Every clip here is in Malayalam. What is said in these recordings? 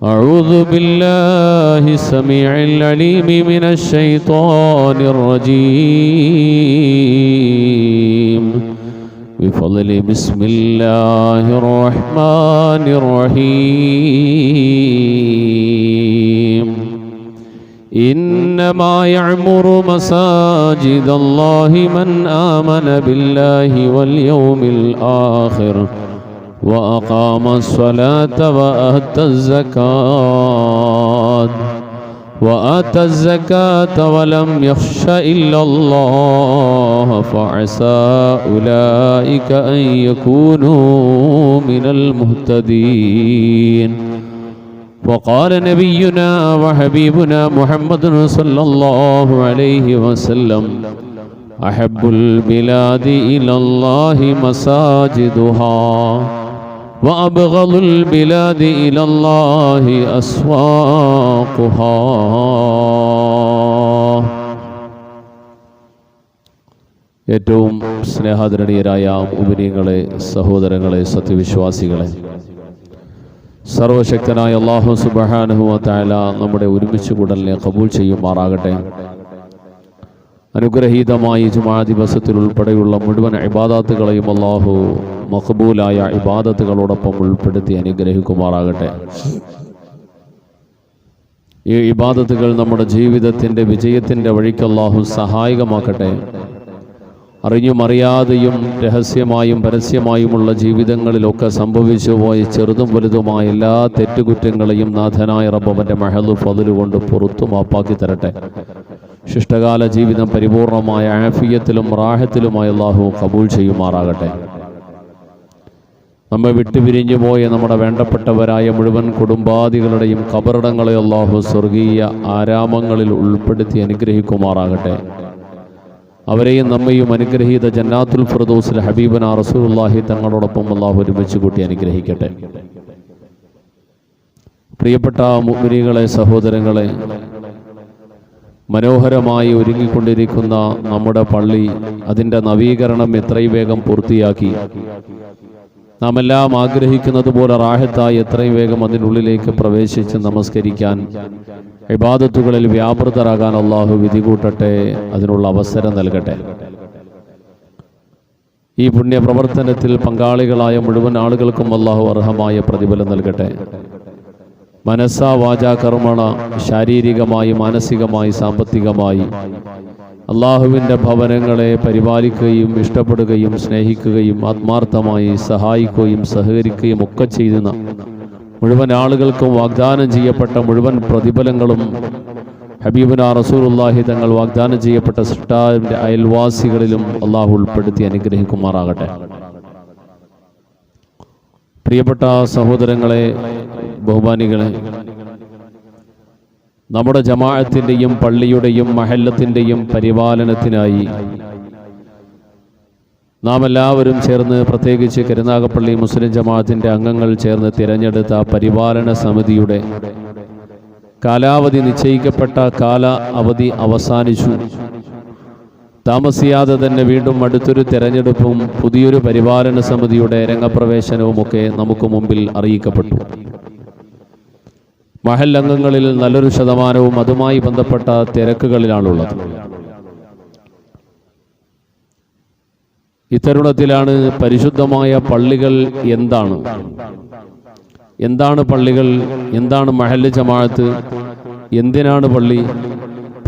أعوذ بالله السميع العليم من الشيطان الرجيم بفضل بسم الله الرحمن الرحيم إنما يعمر مساجد الله من آمن بالله واليوم الآخر وأقام الصلاة وآتى الزكاة ولم يخش إلا الله فعسى أولئك أن يكونوا من المهتدين. وقال نبينا وحبيبنا محمد صلى الله عليه وسلم أحب البلاد إلى الله مساجدها وأبغض البلاد إلى الله أسواقها. ഏറ്റവും സ്നേഹാദരണീയരായ മുഅ്മിനീങ്ങളെ, സഹോദരങ്ങളെ, സത്യവിശ്വാസികളെ, സർവശക്തനായ അല്ലാഹു സുബ്ഹാനഹു വ തആല നമ്മുടെ ഒരുമിച്ച് കൂടലിനെ ഖബൂൽ ചെയ്യുമാറാകട്ടെ. അനുഗ്രഹീതമായി ജുമാ ദിവസത്തിൽ ഉൾപ്പെടെയുള്ള മുഴുവൻ ഇബാദത്തുകളെയും അല്ലാഹു മഖബൂലായ ഇബാദത്തുകളോടൊപ്പം ഉൾപ്പെടുത്തി അനുഗ്രഹിക്കുമാറാകട്ടെ. ഈ ഇബാദത്തുകൾ നമ്മുടെ ജീവിതത്തിൻ്റെ വിജയത്തിൻ്റെ വഴിക്ക് അല്ലാഹു സഹായകമാക്കട്ടെ. അറിഞ്ഞും അറിയാതെയും രഹസ്യമായും പരസ്യമായുമുള്ള ജീവിതങ്ങളിലൊക്കെ സംഭവിച്ചു പോയ ചെറുതും വലുതുമായ എല്ലാ തെറ്റുകുറ്റങ്ങളെയും നാഥനായ റബ്ബവൻ്റെ മഹദ് ഫദ്ല് കൊണ്ട് പുറത്തു മാപ്പാക്കി തരട്ടെ. ശിഷ്ടകാല ജീവിതം പരിപൂർണമായ ആഫിയത്തിലും റാഹത്തിലുമായി അല്ലാഹു ഖബൂൽ ചെയ്യുമാറാകട്ടെ. നമ്മെ വിട്ടുപിരിഞ്ഞു പോയ നമ്മുടെ വേണ്ടപ്പെട്ടവരായ മുഴുവൻ കുടുംബാദികളുടെയും ഖബറിടങ്ങളെ അല്ലാഹു സ്വർഗീയ ആരാമങ്ങളിൽ ഉൾപ്പെടുത്തി അനുഗ്രഹിക്കുമാറാകട്ടെ. അവരെയും നമ്മയും അനുഗ്രഹീത ജന്നാത്തുൽ ഫിർദൗസിൽ ഹബീബനാ റസൂലുള്ളാഹി തങ്ങളോടൊപ്പം അല്ലാഹു ഒരുമിച്ച് കൂട്ടി അനുഗ്രഹിക്കട്ടെ. പ്രിയപ്പെട്ട മുഅ്മിനീങ്ങളെ, സഹോദരങ്ങളെ, മനോഹരമായി ഒരുങ്ങിക്കൊണ്ടിരിക്കുന്ന നമ്മുടെ പള്ളി, അതിൻ്റെ നവീകരണം എത്രയും വേഗം പൂർത്തിയാക്കി നാം എല്ലാം ആഗ്രഹിക്കുന്നത് പോലെ റാഹത്തായി എത്രയും വേഗം അതിനുള്ളിലേക്ക് പ്രവേശിച്ച് നമസ്കരിക്കാൻ, ഇബാദത്തുകളിൽ വ്യാപൃതരാകാൻ അല്ലാഹു വിധി കൂട്ടട്ടെ, അതിനുള്ള അവസരം നൽകട്ടെ. ഈ പുണ്യപ്രവർത്തനത്തിൽ പങ്കാളികളായ മുഴുവൻ ആളുകൾക്കും അല്ലാഹു അർഹമായ പ്രതിഫലം നൽകട്ടെ. മനസ്സാ വാചാ കർമ്മണ, ശാരീരികമായി, മാനസികമായി, സാമ്പത്തികമായി അള്ളാഹുവിൻ്റെ ഭവനങ്ങളെ പരിപാലിക്കുകയും ഇഷ്ടപ്പെടുകയും സ്നേഹിക്കുകയും ആത്മാർത്ഥമായി സഹായിക്കുകയും സഹകരിക്കുകയും ഒക്കെ ചെയ്യുന്ന മുഴുവൻ ആളുകൾക്കും വാഗ്ദാനം ചെയ്യപ്പെട്ട മുഴുവൻ പ്രതിഫലങ്ങളും ഹബീബുനാ റസൂലുള്ളാഹി തങ്ങൾ വാഗ്ദാനം ചെയ്യപ്പെട്ട സൃഷ്ടാവിൻ്റെ അയൽവാസികളിലും അള്ളാഹു ഉൾപ്പെടുത്തി അനുഗ്രഹിക്കുമാറാകട്ടെ. പ്രിയപ്പെട്ട സഹോദരങ്ങളെ, ബഹുമാനികളെ, നമ്മുടെ ജമാഅത്തിൻ്റെയും പള്ളിയുടെയും മഹല്ലത്തിൻ്റെയും പരിപാലനത്തിനായി നാം എല്ലാവരും ചേർന്ന്, പ്രത്യേകിച്ച് കരുനാഗപ്പള്ളി മുസ്ലിം ജമാഅത്തിൻ്റെ അംഗങ്ങൾ ചേർന്ന് തിരഞ്ഞെടുത്ത പരിപാലന സമിതിയുടെ കാലാവധി നിശ്ചയിക്കപ്പെട്ട കാല അവധി അവസാനിച്ചു. താമസിയാതെ തന്നെ വീണ്ടും അടുത്തൊരു തെരഞ്ഞെടുപ്പും പുതിയൊരു പരിപാലന സമിതിയുടെ രംഗപ്രവേശനവുമൊക്കെ നമുക്ക് മുമ്പിൽ അറിയിക്കപ്പെട്ടു. മഹല്ലംഗങ്ങളിൽ നല്ലൊരു ശതമാനവും അതുമായി ബന്ധപ്പെട്ട തിരക്കുകളിലാണുള്ളത്. ഇത്തരുണത്തിലാണ് പരിശുദ്ധമായ പള്ളികൾ എന്താണ് പള്ളികൾ, എന്താണ് മഹല്ല് ജമാഅത്ത്, എന്തിനാണ് പള്ളി,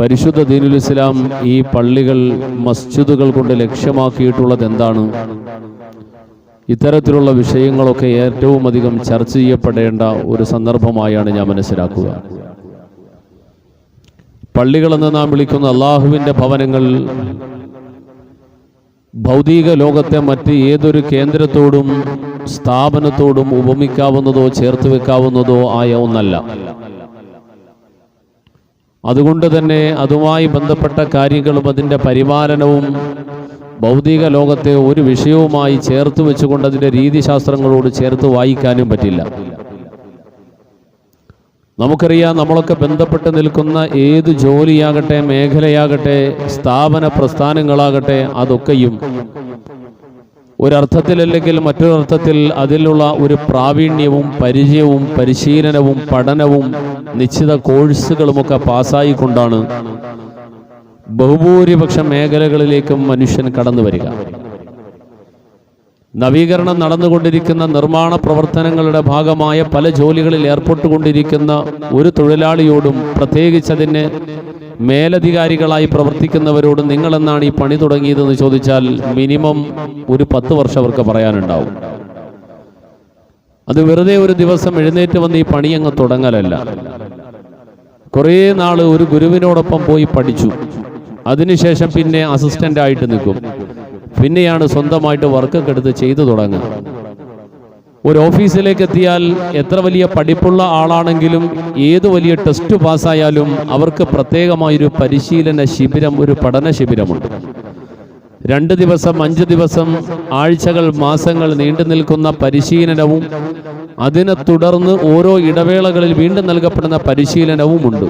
പരിശുദ്ധ ദീനുൽ ഇസ്ലാം ഈ പള്ളികൾ, മസ്ജിദുകൾ കൊണ്ട് ലക്ഷ്യമാക്കിയിട്ടുള്ളത് എന്താണ്, ഇത്തരത്തിലുള്ള വിഷയങ്ങളൊക്കെ ഏറ്റവും അധികം ചർച്ച ചെയ്യപ്പെടേണ്ട ഒരു സന്ദർഭമായാണ് ഞാൻ മനസ്സിലാക്കുക. പള്ളികളെന്ന് നാം വിളിക്കുന്ന അള്ളാഹുവിൻ്റെ ഭവനങ്ങൾ ഭൗതിക ലോകത്തെ മറ്റ് ഏതൊരു കേന്ദ്രത്തോടും സ്ഥാപനത്തോടും ഉപമിക്കാവുന്നതോ ചേർത്ത് വെക്കാവുന്നതോ ആയ ഒന്നല്ല. അതുകൊണ്ട് തന്നെ അതുമായി ബന്ധപ്പെട്ട കാര്യങ്ങളും അതിൻ്റെ പരിപാലനവും ഭൗതിക ലോകത്തെ ഒരു വിഷയവുമായി ചേർത്ത് വെച്ചുകൊണ്ട് അതിൻ്റെ രീതിശാസ്ത്രങ്ങളോട് ചേർത്ത് വായിക്കാനും പറ്റില്ല. നമുക്കറിയാം, നമ്മളൊക്കെ ബന്ധപ്പെട്ട് നിൽക്കുന്ന ഏത് ജോലിയാകട്ടെ, മേഖലയാകട്ടെ, സ്ഥാപന പ്രസ്ഥാനങ്ങളാകട്ടെ, അതൊക്കെയും ഒരർത്ഥത്തിലല്ലെങ്കിൽ മറ്റൊരർത്ഥത്തിൽ അതിലുള്ള ഒരു പ്രാവീണ്യവും പരിചയവും പരിശീലനവും പഠനവും നിശ്ചിത കോഴ്സുകളുമൊക്കെ പാസ്സായിക്കൊണ്ടാണ് ബഹുഭൂരിപക്ഷം മേഖലകളിലേക്കും മനുഷ്യൻ കടന്നു വരിക. നവീകരണം നടന്നുകൊണ്ടിരിക്കുന്ന നിർമ്മാണ പ്രവർത്തനങ്ങളുടെ ഭാഗമായ പല ജോലികളിൽ ഏർപ്പെട്ടുകൊണ്ടിരിക്കുന്ന ഒരു തൊഴിലാളിയോടും, പ്രത്യേകിച്ചതിന് മേലധികാരികളായി പ്രവർത്തിക്കുന്നവരോടും നിങ്ങളെന്നാണ് ഈ പണി തുടങ്ങിയതെന്ന് ചോദിച്ചാൽ മിനിമം ഒരു 10 വർഷം അവർക്ക് പറയാനുണ്ടാവും. അത് വെറുതെ ഒരു ദിവസം എഴുന്നേറ്റ് വന്ന് ഈ പണി അങ്ങ് തുടങ്ങലല്ല. കുറേ നാൾ ഒരു ഗുരുവിനോടൊപ്പം പോയി പഠിച്ചു. അതിനുശേഷം പിന്നെ അസിസ്റ്റന്റ് ആയിട്ട് നിൽക്കും. പിന്നെയാണ് സ്വന്തമായിട്ട് വർക്കൊക്കെ എടുത്ത് ചെയ്തു തുടങ്ങുക. ഒരു ഓഫീസിലേക്ക് എത്തിയാൽ എത്ര വലിയ പഠിപ്പുള്ള ആളാണെങ്കിലും ഏത് വലിയ ടെസ്റ്റ് പാസ്സായാലും അവർക്ക് പ്രത്യേകമായൊരു പരിശീലന ശിബിരം, ഒരു പഠന ശിബിരമുണ്ട്. 2 ദിവസം 5 ദിവസം ആഴ്ചകൾ മാസങ്ങൾ നീണ്ടു നിൽക്കുന്ന പരിശീലനവും അതിനെ തുടർന്ന് ഓരോ ഇടവേളകളിൽ വീണ്ടും നൽകപ്പെടുന്ന പരിശീലനവും ഉണ്ട്.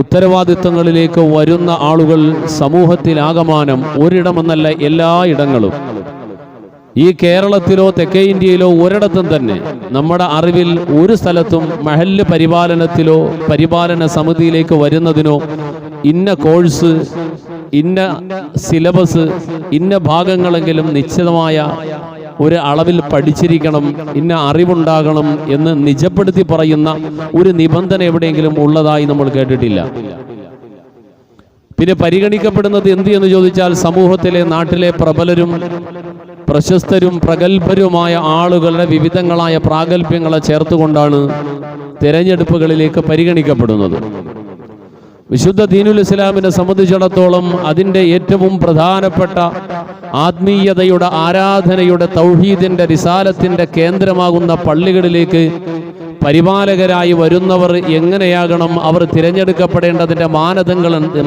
ഉത്തരവാദിത്വങ്ങളിലേക്ക് വരുന്ന ആളുകൾ സമൂഹത്തിലാകമാനം ഒരിടമെന്നല്ല എല്ലാ ഇടങ്ങളും, ഈ കേരളത്തിലോ തെക്കേ ഇന്ത്യയിലോ ഒരിടത്തും തന്നെ നമ്മുടെ അറിവിൽ ഒരു സ്ഥലത്തും മഹല്ല് പരിപാലനത്തിലോ പരിപാലന സമിതിയിലേക്ക് വരുന്നതിനോ ഇന്ന കോഴ്സ്, ഇന്ന സിലബസ്, ഇന്ന ഭാഗങ്ങളെങ്കിലും നിശ്ചിതമായ ഒരു അളവിൽ പഠിച്ചിരിക്കണം, ഇന്ന അറിവുണ്ടാകണം എന്ന് നിജപ്പെടുത്തി പറയുന്ന ഒരു നിബന്ധന എവിടെയെങ്കിലും ഉള്ളതായി നമ്മൾ കേട്ടിട്ടില്ല. പിന്നെ പരിഗണിക്കപ്പെടുന്നത് എന്ത് എന്ന് ചോദിച്ചാൽ സമൂഹത്തിലെ, നാട്ടിലെ പ്രബലരും പ്രശസ്തരും പ്രഗത്ഭരുമായ ആളുകളുടെ വിവിധങ്ങളായ പ്രാഗൽഭ്യങ്ങളെ ചേർത്തുകൊണ്ടാണ് തിരഞ്ഞെടുപ്പുകളിലേക്ക് പരിഗണിക്കപ്പെടുന്നത്. വിശുദ്ധ ദീനുൽ ഇസ്ലാമിനെ സംബന്ധിച്ചിടത്തോളം അതിൻ്റെ ഏറ്റവും പ്രധാനപ്പെട്ട ആത്മീയതയുടെ, ആരാധനയുടെ, തൗഹീദിന്റെ, റിസാലത്തിന്റെ കേന്ദ്രമാകുന്ന പള്ളികളിലേക്ക് പരിപാലകരായി വരുന്നവർ എങ്ങനെയാകണം, അവർ തിരഞ്ഞെടുക്കപ്പെടേണ്ടതിൻ്റെ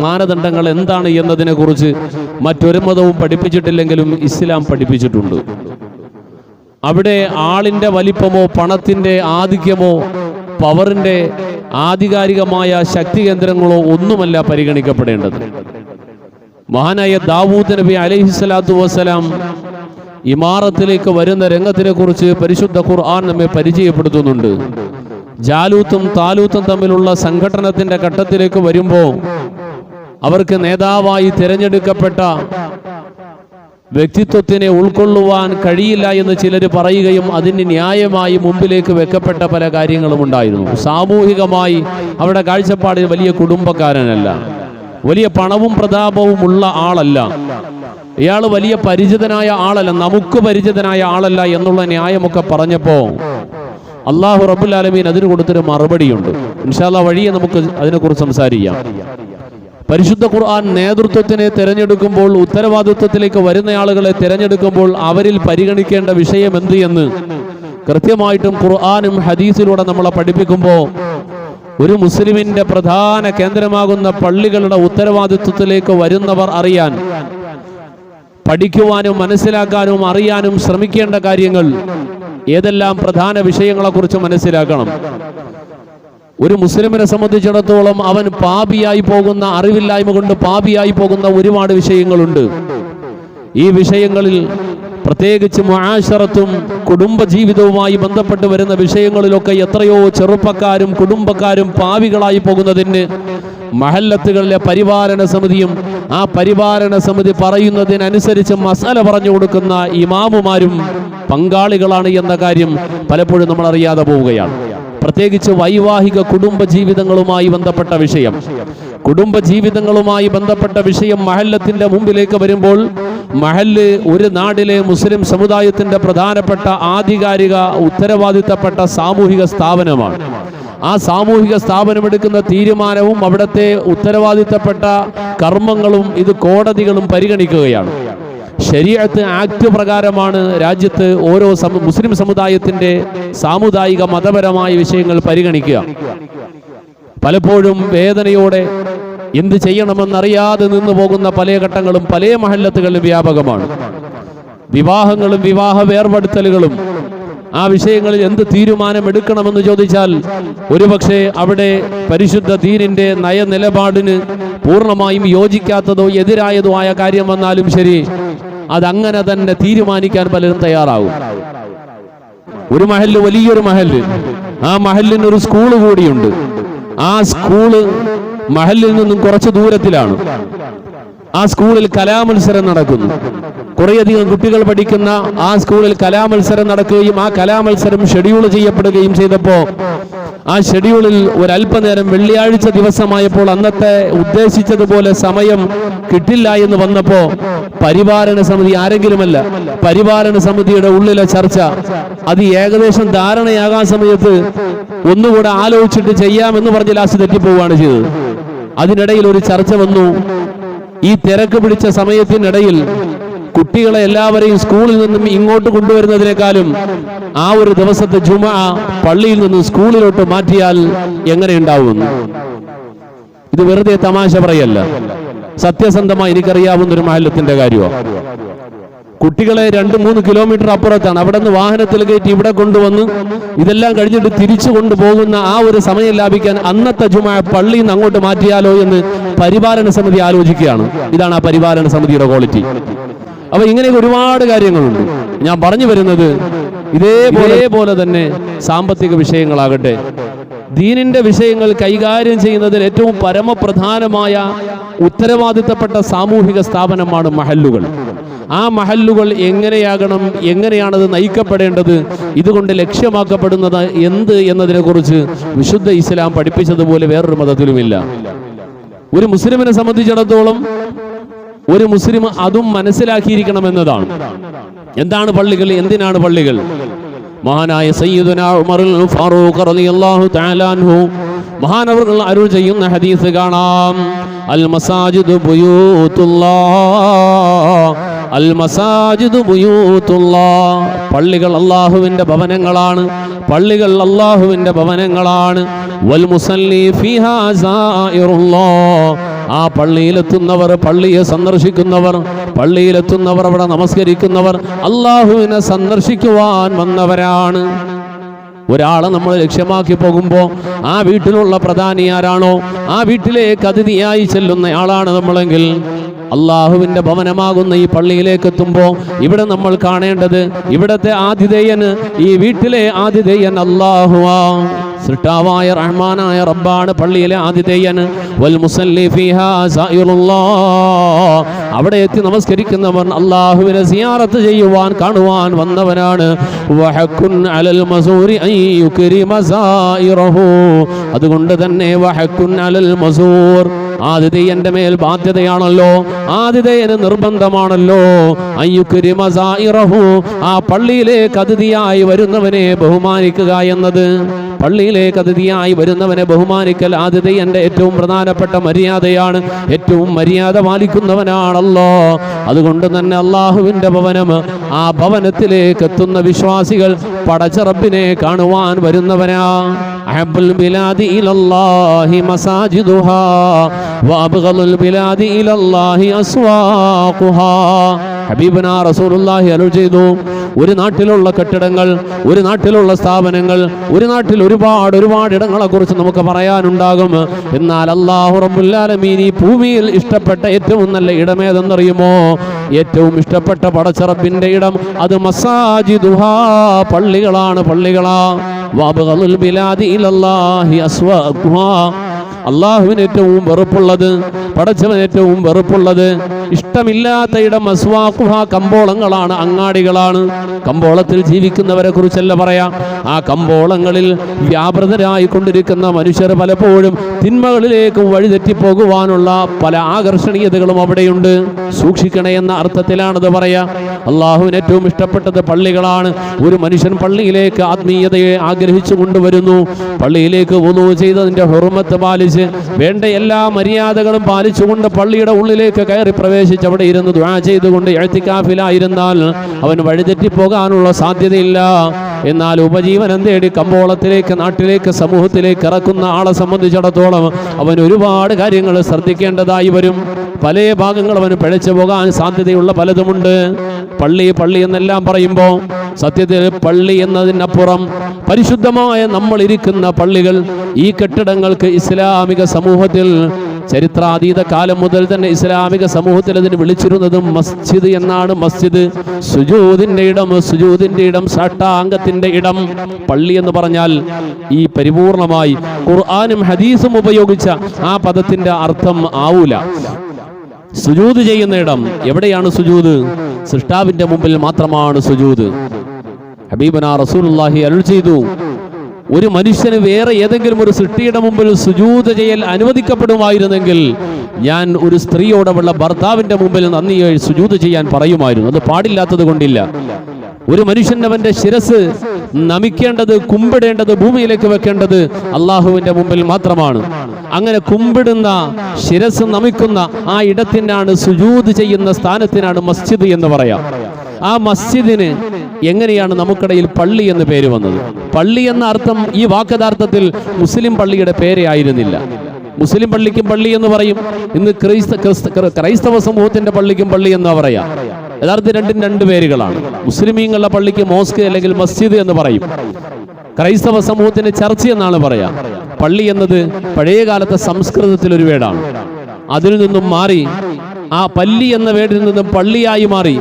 മാനദണ്ഡങ്ങൾ എന്താണ് എന്നതിനെ കുറിച്ച് മറ്റൊരു മതവും പഠിപ്പിച്ചിട്ടില്ലെങ്കിലും ഇസ്ലാം പഠിപ്പിച്ചിട്ടുണ്ട്. അവിടെ ആളിൻ്റെ വലിപ്പമോ പണത്തിൻ്റെ ആധിക്യമോ പവറിൻ്റെ ആധികാരികമായ ശക്തി കേന്ദ്രങ്ങളോ ഒന്നുമല്ല പരിഗണിക്കപ്പെടേണ്ടത്. മഹാനായ ദാവൂദ് നബി അലൈഹിസ്സലാത്തു വസ്സലാം ഇമാറത്തിലേക്ക് വരുന്ന രംഗത്തിനെ കുറിച്ച് പരിശുദ്ധ ഖുർആൻ നമ്മെ പരിചയപ്പെടുത്തുന്നുണ്ട്. ജാലൂത്തും താലൂത്തും തമ്മിലുള്ള സംഘടനത്തിന്റെ ഘട്ടത്തിലേക്ക് വരുമ്പോൾ അവർക്ക് നേതാവായി തിരഞ്ഞെടുക്കപ്പെട്ട വ്യക്തിത്വത്തിനെ ഉൾക്കൊള്ളുവാൻ കഴിയില്ല എന്ന് ചിലർ പറയുകയും അതിന് ന്യായമായി മുമ്പിലേക്ക് വെക്കപ്പെട്ട പല കാര്യങ്ങളും ഉണ്ടായിരുന്നു. സാമൂഹികമായി അവിടെ കാഴ്ചപ്പാടിൽ വലിയ കുടുംബക്കാരനല്ല, വലിയ പണവും പ്രതാപവും ഉള്ള ആളല്ല, ഇയാൾ വലിയ പരിചിതനായ ആളല്ല, നമുക്ക് പരിചിതനായ ആളല്ല എന്നുള്ള ന്യായമൊക്കെ പറഞ്ഞപ്പോ അല്ലാഹു റബ്ബുൽ ആലമീൻ അതിന് കൊടുത്തൊരു മറുപടിയുണ്ട്. ഇൻഷാ അല്ലാഹ് വഴിയെ നമുക്ക് അതിനെക്കുറിച്ച് സംസാരിക്കാം. പരിശുദ്ധ ഖുർആൻ നേതൃത്വത്തിനെ തിരഞ്ഞെടുക്കുമ്പോൾ, ഉത്തരവാദിത്വത്തിലേക്ക് വരുന്ന ആളുകളെ തിരഞ്ഞെടുക്കുമ്പോൾ അവരിൽ പരിഗണിക്കേണ്ട വിഷയം എന്ത് എന്ന് കൃത്യമായിട്ടും ഖുർആനും ഹദീസിലൂടെ നമ്മളെ പഠിപ്പിക്കുമ്പോൾ ഒരു മുസ്ലിമിന്റെ പ്രധാന കേന്ദ്രമാകുന്ന പള്ളികളുടെ ഉത്തരവാദിത്വത്തിലേക്ക് വരുന്നവർ അറിയാൻ, പഠിക്കുവാനും മനസ്സിലാക്കാനും അറിയാനും ശ്രമിക്കേണ്ട കാര്യങ്ങൾ ഏതെല്ലാം പ്രധാന വിഷയങ്ങളെക്കുറിച്ച് മനസ്സിലാക്കണം. ഒരു മുസ്ലിമിനെ സംബന്ധിച്ചിടത്തോളം അവൻ പാപിയായി പോകുന്ന, അറിവില്ലായ്മ കൊണ്ട് പാപിയായി പോകുന്ന ഒരുപാട് വിഷയങ്ങളുണ്ട്. ഈ വിഷയങ്ങളിൽ പ്രത്യേകിച്ച് മുആശറത്തും കുടുംബജീവിതവുമായി ബന്ധപ്പെട്ട് വരുന്ന വിഷയങ്ങളിലൊക്കെ എത്രയോ ചെറുപ്പക്കാരും കുടുംബക്കാരും പാപികളായി പോകുന്നതിന് മഹല്ലത്തുകളിലെ പരിപാലന സമിതിയും ആ പരിപാലന സമിതി പറയുന്നതിനനുസരിച്ച് മസല പറഞ്ഞു കൊടുക്കുന്ന ഇമാമുമാരും പങ്കാളികളാണ് എന്ന കാര്യം പലപ്പോഴും നമ്മൾ അറിയാതെ പോവുകയാണ്. പ്രത്യേകിച്ച് വൈവാഹിക കുടുംബജീവിതങ്ങളുമായി ബന്ധപ്പെട്ട വിഷയം, കുടുംബജീവിതങ്ങളുമായി ബന്ധപ്പെട്ട വിഷയം മഹല്ലത്തിന്റെ മുമ്പിലേക്ക് വരുമ്പോൾ, മഹല്ല് ഒരു നാടിലെ മുസ്ലിം സമുദായത്തിന്റെ പ്രധാനപ്പെട്ട ആധികാരിക ഉത്തരവാദിത്തപ്പെട്ട സാമൂഹിക സ്ഥാപനമാണ്. ആ സാമൂഹിക സ്ഥാപനം എടുക്കുന്ന തീരുമാനവും അവിടുത്തെ ഉത്തരവാദിത്തപ്പെട്ട കർമ്മങ്ങളും ഇത് കോടതികളും പരിഗണിക്കുകയാണ്. ശരീഅത്ത് ആക്ട് പ്രകാരമാണ് രാജ്യത്ത് ഓരോ മുസ്ലിം സമുദായത്തിന്റെ സാമുദായിക മതപരമായ വിഷയങ്ങൾ പരിഗണിക്കുക. പലപ്പോഴും വേദനയോടെ എന്ത് ചെയ്യണമെന്നറിയാതെ നിന്നു പോകുന്ന പല ഘട്ടങ്ങളും പല മഹല്ലത്തുകളിലും വ്യാപകമാണ്. വിവാഹങ്ങളും വിവാഹ വേർപെടുത്തലുകളും ആ വിഷയങ്ങളിൽ എന്ത് തീരുമാനം എടുക്കണമെന്ന് ചോദിച്ചാൽ ഒരുപക്ഷെ അവിടെ പരിശുദ്ധ ദീനിന്റെ നയനിലപാടിന് പൂർണ്ണമായും യോജിക്കാത്തതോ എതിരായതോ ആയ കാര്യം വന്നാലും ശരി, അതങ്ങനെ തന്നെ തീരുമാനിക്കാൻ പലരും തയ്യാറാവും. ഒരു മഹല്ല്, വലിയൊരു മഹല്ല്, ആ മഹല്ലിന് ഒരു സ്കൂള് കൂടിയുണ്ട്. ആ സ്കൂള് മഹല്ലിൽ നിന്നും കുറച്ച് ദൂരത്തിലാണ്. ആ സ്കൂളിൽ കലാമത്സരം നടക്കുന്നു. കുറേയധികം കുട്ടികൾ പഠിക്കുന്ന ആ സ്കൂളിൽ കലാമത്സരം നടക്കുകയും ആ കലാമത്സരം ഷെഡ്യൂൾ ചെയ്യപ്പെടുകയും ചെയ്തപ്പോൾ ആ ഷെഡ്യൂളിൽ ഒരല്പനേരം വെള്ളിയാഴ്ച ദിവസമായപ്പോൾ അന്നത്തെ ഉദ്ദേശിച്ചതുപോലെ സമയം കിട്ടില്ല എന്ന് വന്നപ്പോൾ പരിപാലന സമിതി, ആരെങ്കിലുമല്ല, പരിപാലന സമിതിയുടെ ഉള്ളിലെ ചർച്ച അത് ഏകദേശം ധാരണയാകാൻ സമയത്ത് ഒന്നുകൂടെ ആലോചിച്ചിട്ട് ചെയ്യാമെന്ന് പറഞ്ഞ് ലാസ്റ്റ് തെറ്റിപ്പോവുകയാണ് ചെയ്തത്. അതിനിടയിൽ ഒരു ചർച്ച വന്നു. ഈ തിരക്ക് പിടിച്ച സമയത്തിനിടയിൽ കുട്ടികളെ എല്ലാവരെയും സ്കൂളിൽ നിന്നും ഇങ്ങോട്ട് കൊണ്ടുവരുന്നതിനേക്കാളും ആ ഒരു ദിവസത്തെ ജുമുഅ പള്ളിയിൽ നിന്നും സ്കൂളിലോട്ട് മാറ്റിയാൽ എങ്ങനെയുണ്ടാവുമെന്ന്. ഇത് വെറുതെ തമാശ പറയല്ല, സത്യസന്ധമായി എനിക്കറിയാവുന്ന ഒരു മഹല്ലത്തിന്റെ കാര്യമാണ്. കുട്ടികളെ 2-3 കിലോമീറ്റർ അപ്പുറത്താണ്, അവിടെ നിന്ന് വാഹനത്തിൽ കയറ്റി ഇവിടെ കൊണ്ടുവന്ന് ഇതെല്ലാം കഴിഞ്ഞിട്ട് തിരിച്ചു കൊണ്ടുപോകുന്ന ആ ഒരു സമയം ലാഭിക്കാൻ അന്നത്തെ ജുമുഅ പള്ളിയിൽ നിന്ന് അങ്ങോട്ട് മാറ്റിയാലോ എന്ന് പരിപാലന സമിതി ആലോചിക്കുകയാണ്. ഇതാണ് ആ പരിപാലന സമിതിയുടെ ക്വാളിറ്റി. അപ്പൊ ഇങ്ങനെ ഒരുപാട് കാര്യങ്ങളുണ്ട്. ഞാൻ പറഞ്ഞു വരുന്നത് ഇതേപോലെ തന്നെ സാമ്പത്തിക വിഷയങ്ങളാകട്ടെ, ദീനിന്റെ വിഷയങ്ങൾ കൈകാര്യം ചെയ്യുന്നതിൽ ഏറ്റവും പരമപ്രധാനമായ ഉത്തരവാദിത്തപ്പെട്ട സാമൂഹിക സ്ഥാപനമാണ് മഹല്ലുകൾ. ആ മഹല്ലുകൾ എങ്ങനെയാകണം, എങ്ങനെയാണത് നയിക്കപ്പെടേണ്ടത്, ഇതുകൊണ്ട് ലക്ഷ്യമാക്കപ്പെടുന്നത് എന്ത് എന്നതിനെ കുറിച്ച് വിശുദ്ധ ഇസ്ലാം പഠിപ്പിച്ചതുപോലെ വേറൊരു മതത്തിലുമില്ല. ഒരു മുസ്ലിമിനെ സംബന്ധിച്ചിടത്തോളം ഒരു മുസ്ലിം അതും മനസ്സിലാക്കിയിരിക്കണമെന്നതാണ്. എന്താണ് പള്ളികൾ, എന്തിനാണ് പള്ളികൾ? മഹാനായ സയ്യിദുനാ ഉമറുൽ ഫാറൂഖ് റളിയല്ലാഹു തആല അൻഹു മഹാനവർകൾ അരുൾ ചെയ്യുന്ന ഹദീസ് കാണാം. അൽ മസാജിദു ബുയൂത്തുല്ലാഹ്, അൽ മസാജിദു ബുയൂത്തുല്ലാഹ്. പള്ളികൾ അല്ലാഹുവിന്റെ ഭവനങ്ങളാണ്, പള്ളികൾ അല്ലാഹുവിന്റെ ഭവനങ്ങളാണ്. വൽ മുസല്ലി ഫീഹാ സായിറുല്ലാഹ്. ആ പള്ളിയിലെത്തുന്നവർ, പള്ളിയെ സന്ദർശിക്കുന്നവർ, പള്ളിയിലെത്തുന്നവർ, അവിടെ നമസ്കരിക്കുന്നവർ അല്ലാഹുവിനെ സന്ദർശിക്കുവാൻ വന്നവരാണ്. ഒരാളെ നമ്മൾ ലക്ഷ്യമാക്കി പോകുമ്പോൾ ആ വീട്ടിലുള്ള പ്രധാനി ആരാണോ, ആ വീട്ടിലേക്ക് അതിഥിയായി ചെല്ലുന്നയാളാണ് നമ്മളെങ്കിൽ അള്ളാഹുവിന്റെ ഭവനമാകുന്ന ഈ പള്ളിയിലേക്ക് എത്തുമ്പോൾ ഇവിടെ നമ്മൾ കാണേണ്ടത് ഇവിടത്തെ ആതിഥേയന്, ഈ വീട്ടിലെ ആതിഥേയൻ അല്ലാഹുവാ, സൃഷ്ടാവായ റഹ്മാനായ റബ്ബാണ് പള്ളിയിലെ ആതിഥേയന്. വൽ മുസല്ലി ഫീഹാ സായിറുല്ലാഹ്. അവിടെ എത്തി നമസ്കരിക്കുന്നവർ അല്ലാഹുവിനെ സിയാറത്ത് ചെയ്യുവാൻ, കാണുവാൻ വന്നവനാണ്. വഹക്കുൻ അലൽ മസൂരി അൻ യുക്രിമ സായിറഹു. അതുകൊണ്ട് തന്നെ വഹക്കുൻ അലൽ മസൂർ, ആതിഥേയന്റെ മേൽ ബാധ്യതയാണല്ലോ, ആതിഥേയന് നിർബന്ധമാണല്ലോ. അൻ യുക്രിമ സായിറഹു, ആ പള്ളിയിലേക്ക് അതിഥിയായി വരുന്നവനെ ബഹുമാനിക്കുക എന്നത്. പള്ളിയിലേക്ക് അതിഥിയായി വരുന്നവനെ ബഹുമാനിക്കൽ ആതിഥേയന്റെ ഏറ്റവും പ്രധാനപ്പെട്ട മര്യാദയാണ്. ഏറ്റവും മര്യാദ പാലിക്കുന്നവനാണല്ലോ. അതുകൊണ്ട് തന്നെ അള്ളാഹുവിന്റെ ഭവനം, ആ ഭവനത്തിലേക്ക് എത്തുന്ന വിശ്വാസികൾ പടച്ച റബ്ബിനെ കാണുവാൻ വരുന്നവനാ. അഹബ്ബുൽ ബിലാദി ഇലല്ലാഹി മസാജിദുഹാ വഅബ്ഗദുൽ ബിലാദി ഇലല്ലാഹി അസ്വാഖുഹാ. ഹബീബനാ റസൂലുള്ളാഹി അരുൾ ചെയ്തു, ഒരു നാട്ടിലുള്ള കെട്ടിടങ്ങൾ, ഒരു നാട്ടിലുള്ള സ്ഥാപനങ്ങൾ, ഒരു നാട്ടിൽ ഒരുപാട് ഇടങ്ങളെ കുറിച്ച് നമുക്ക് പറയാനുണ്ടാകും. എന്നാൽ അല്ലാഹു റബ്ബുൽ ആലമീൻ ഈ ഭൂമിയിൽ ഇഷ്ടപ്പെട്ട ഏറ്റവും നല്ല ഇടമേതെന്നറിയുമോ? ഏറ്റവും ഇഷ്ടപ്പെട്ട പടച്ച റബ്ബിന്റെ ഇടം അത് മസാജിദുഹാ, പള്ളികളാണ്, പള്ളികളാ. വഅബ്ഗദുൽ ബിലാദി ഇലല്ലാഹി അസ്വാഖുഹാ. അള്ളാഹുവിന് ഏറ്റവും വെറുപ്പുള്ളത്, പടച്ചവന് ഏറ്റവും വെറുപ്പുള്ളത്, ഇഷ്ടമില്ലാത്ത ഇടം അസ്വാഖുഹ, കമ്പോളങ്ങളാണ്, അങ്ങാടികളാണ്. കമ്പോളത്തിൽ ജീവിക്കുന്നവരെ കുറിച്ചല്ല പറയാം. ആ കമ്പോളങ്ങളിൽ വ്യാപൃതരായി കൊണ്ടിരിക്കുന്ന മനുഷ്യർ പലപ്പോഴും തിന്മകളിലേക്ക് വഴിതെറ്റിപ്പോകുവാനുള്ള പല ആകർഷണീയതകളും അവിടെയുണ്ട്. സൂക്ഷിക്കണേ എന്ന അർത്ഥത്തിലാണത് പറയാ. അള്ളാഹുവിന് ഏറ്റവും ഇഷ്ടപ്പെട്ടത് പള്ളികളാണ്. ഒരു മനുഷ്യൻ പള്ളിയിലേക്ക് ആത്മീയതയെ ആഗ്രഹിച്ചു കൊണ്ടുവരുന്നു, പള്ളിയിലേക്ക് വുളൂ ചെയ്തതിന്റെ ഹുർമത്ത് പാലിച്ച് വേണ്ട എല്ലാ മര്യാദകളും പാലിച്ചുകൊണ്ട് പള്ളിയുടെ ഉള്ളിലേക്ക് കയറി പ്രവേശിച്ച് അവിടെ ഇരുന്ന് ദുആ ചെയ്തുകൊണ്ട് ഇഅ്തികാഫിലായിരുന്നാൽ അവൻ വഴിതെറ്റിപ്പോകാനുള്ള സാധ്യതയില്ല. എന്നാൽ ഉപജീവനം തേടി കമ്പോളത്തിലേക്ക്, നാട്ടിലേക്ക്, സമൂഹത്തിലേക്ക് ഇറക്കുന്ന ആളെ സംബന്ധിച്ചിടത്തോളം അവൻ ഒരുപാട് കാര്യങ്ങൾ ശ്രദ്ധിക്കേണ്ടതായി വരും. പല ഭാഗങ്ങൾ അവന് പിഴച്ചു പോകാൻ സാധ്യതയുള്ള പലതുമുണ്ട്. പള്ളി എന്നെല്ലാം പറയുമ്പോൾ സത്യത്തിൽ പള്ളി എന്നതിനപ്പുറം പരിശുദ്ധമായ നമ്മൾ ഇരിക്കുന്ന പള്ളികൾ, ഈ കെട്ടിടങ്ങൾക്ക് ഇസ്ലാമിക സമൂഹത്തിൽ ചരിത്രാതീത കാലം മുതൽ തന്നെ ഇസ്ലാമിക സമൂഹത്തിൽ അതിന് വിളിച്ചിരുന്നതും മസ്ജിദ് എന്നാണ്. മസ്ജിദ് സുജൂദിന്റെ ഇടം, സാഷ്ടാംഗത്തിന്റെ ഇടം. പള്ളി എന്ന് പറഞ്ഞാൽ ഈ പരിപൂർണമായി ഖുർആനും ഹദീസും ഉപയോഗിച്ച ആ പദത്തിന്റെ അർത്ഥം ആവൂല. സുജൂദ് ചെയ്യുന്ന ഇടം എവിടെയാണ്? സുജൂദ് സൃഷ്ടാവിന്റെ മുമ്പിൽ മാത്രമാണ് സുജൂദ്. ഹബീബനാ റസൂലുള്ളാഹി അരുൾ ചെയ്തു, ഒരു മനുഷ്യന് വേറെ ഏതെങ്കിലും ഒരു സൃഷ്ടിയുടെ മുമ്പിൽ സുജൂദ് ചെയ്യൽ അനുവദിക്കപ്പെടുമായിരുന്നെങ്കിൽ ഞാൻ ഒരു സ്ത്രീയോടുള്ള ഭർത്താവിന്റെ മുമ്പിൽ നന്ദിയായി സുജൂദ് ചെയ്യാൻ പറയുമായിരുന്നു. അത് പാടില്ലാത്തത് കൊണ്ടില്ല. ഒരു മനുഷ്യൻ അവന്റെ ശിരസ് നമിക്കേണ്ടത്, കുമ്പിടേണ്ടത്, ഭൂമിയിലേക്ക് വെക്കേണ്ടത് അള്ളാഹുവിന്റെ മുമ്പിൽ മാത്രമാണ്. അങ്ങനെ കുമ്പിടുന്ന, ശിരസ് നമിക്കുന്ന ആ ഇടത്തിനാണ്, സുജൂദ് ചെയ്യുന്ന സ്ഥാനത്തിനാണ് മസ്ജിദ് എന്ന് പറയാം. ആ മസ്ജിദിന് എങ്ങനെയാണ് നമുക്കിടയിൽ പള്ളി എന്ന് പേര് വന്നത്? പള്ളി എന്ന അർത്ഥം ഈ വാക്കഥാർത്ഥത്തിൽ മുസ്ലിം പള്ളിയുടെ പേരേ ആയിരുന്നില്ല. മുസ്ലിം പള്ളിക്കും പള്ളി എന്ന് പറയും, ഇന്ന് ക്രൈസ്തവ സമൂഹത്തിന്റെ പള്ളിക്കും പള്ളി എന്ന് പറയാം. യഥാർത്ഥത്തിൽ രണ്ടും രണ്ട് പേരുകളാണ്. മുസ്ലിമീങ്ങളുടെ പള്ളിക്ക് മോസ്ക് അല്ലെങ്കിൽ മസ്ജിദ് എന്ന് പറയും, ക്രൈസ്തവ സമൂഹത്തിന്റെ ചർച്ച് എന്നാണ് പറയാം. പള്ളി എന്നത് പഴയകാലത്തെ സംസ്കൃതത്തിൽ ഒരു വേടാണ്. അതിൽ നിന്നും മാറി ആ പല്ലി എന്ന വേടിൽ നിന്നും പള്ളിയായി മാറി.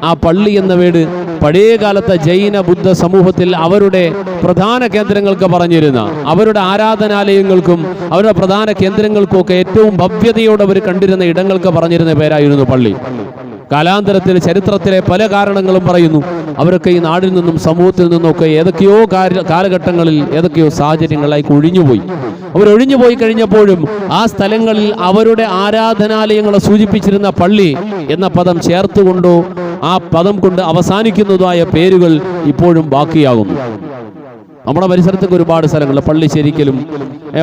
ആ പള്ളി എന്ന വേട് പഴയകാലത്തെ ജൈന ബുദ്ധ സമൂഹത്തിൽ അവരുടെ പ്രധാന കേന്ദ്രങ്ങൾക്ക് പറഞ്ഞിരുന്ന, അവരുടെ ആരാധനാലയങ്ങൾക്കും അവരുടെ പ്രധാന കേന്ദ്രങ്ങൾക്കും ഒക്കെ ഏറ്റവും ഭവ്യതയോടെ അവർ കണ്ടിരുന്ന ഇടങ്ങൾക്ക് പറഞ്ഞിരുന്ന പേരായിരുന്നു പള്ളി. കാലാന്തരത്തിൽ ചരിത്രത്തിലെ പല കാരണങ്ങളും പറയുന്നു. അവരൊക്കെ ഈ നാടിൽ നിന്നും സമൂഹത്തിൽ നിന്നൊക്കെ ഏതൊക്കെയോ കാലഘട്ടങ്ങളിൽ ഏതൊക്കെയോ സാഹചര്യങ്ങളായി ഒഴിഞ്ഞുപോയി. അവരൊഴിഞ്ഞുപോയി കഴിഞ്ഞപ്പോഴും ആ സ്ഥലങ്ങളിൽ അവരുടെ ആരാധനാലയങ്ങളെ സൂചിപ്പിച്ചിരുന്ന പള്ളി എന്ന പദം ചേർത്തുകൊണ്ടോ ആ പദം കൊണ്ട് അവസാനിക്കുന്നതായ പേരുകൾ ഇപ്പോഴും ബാക്കിയാകുന്നു. നമ്മുടെ പരിസരത്തൊക്കെ ഒരുപാട് സ്ഥലങ്ങൾ, പള്ളിശ്ശേരിക്കലും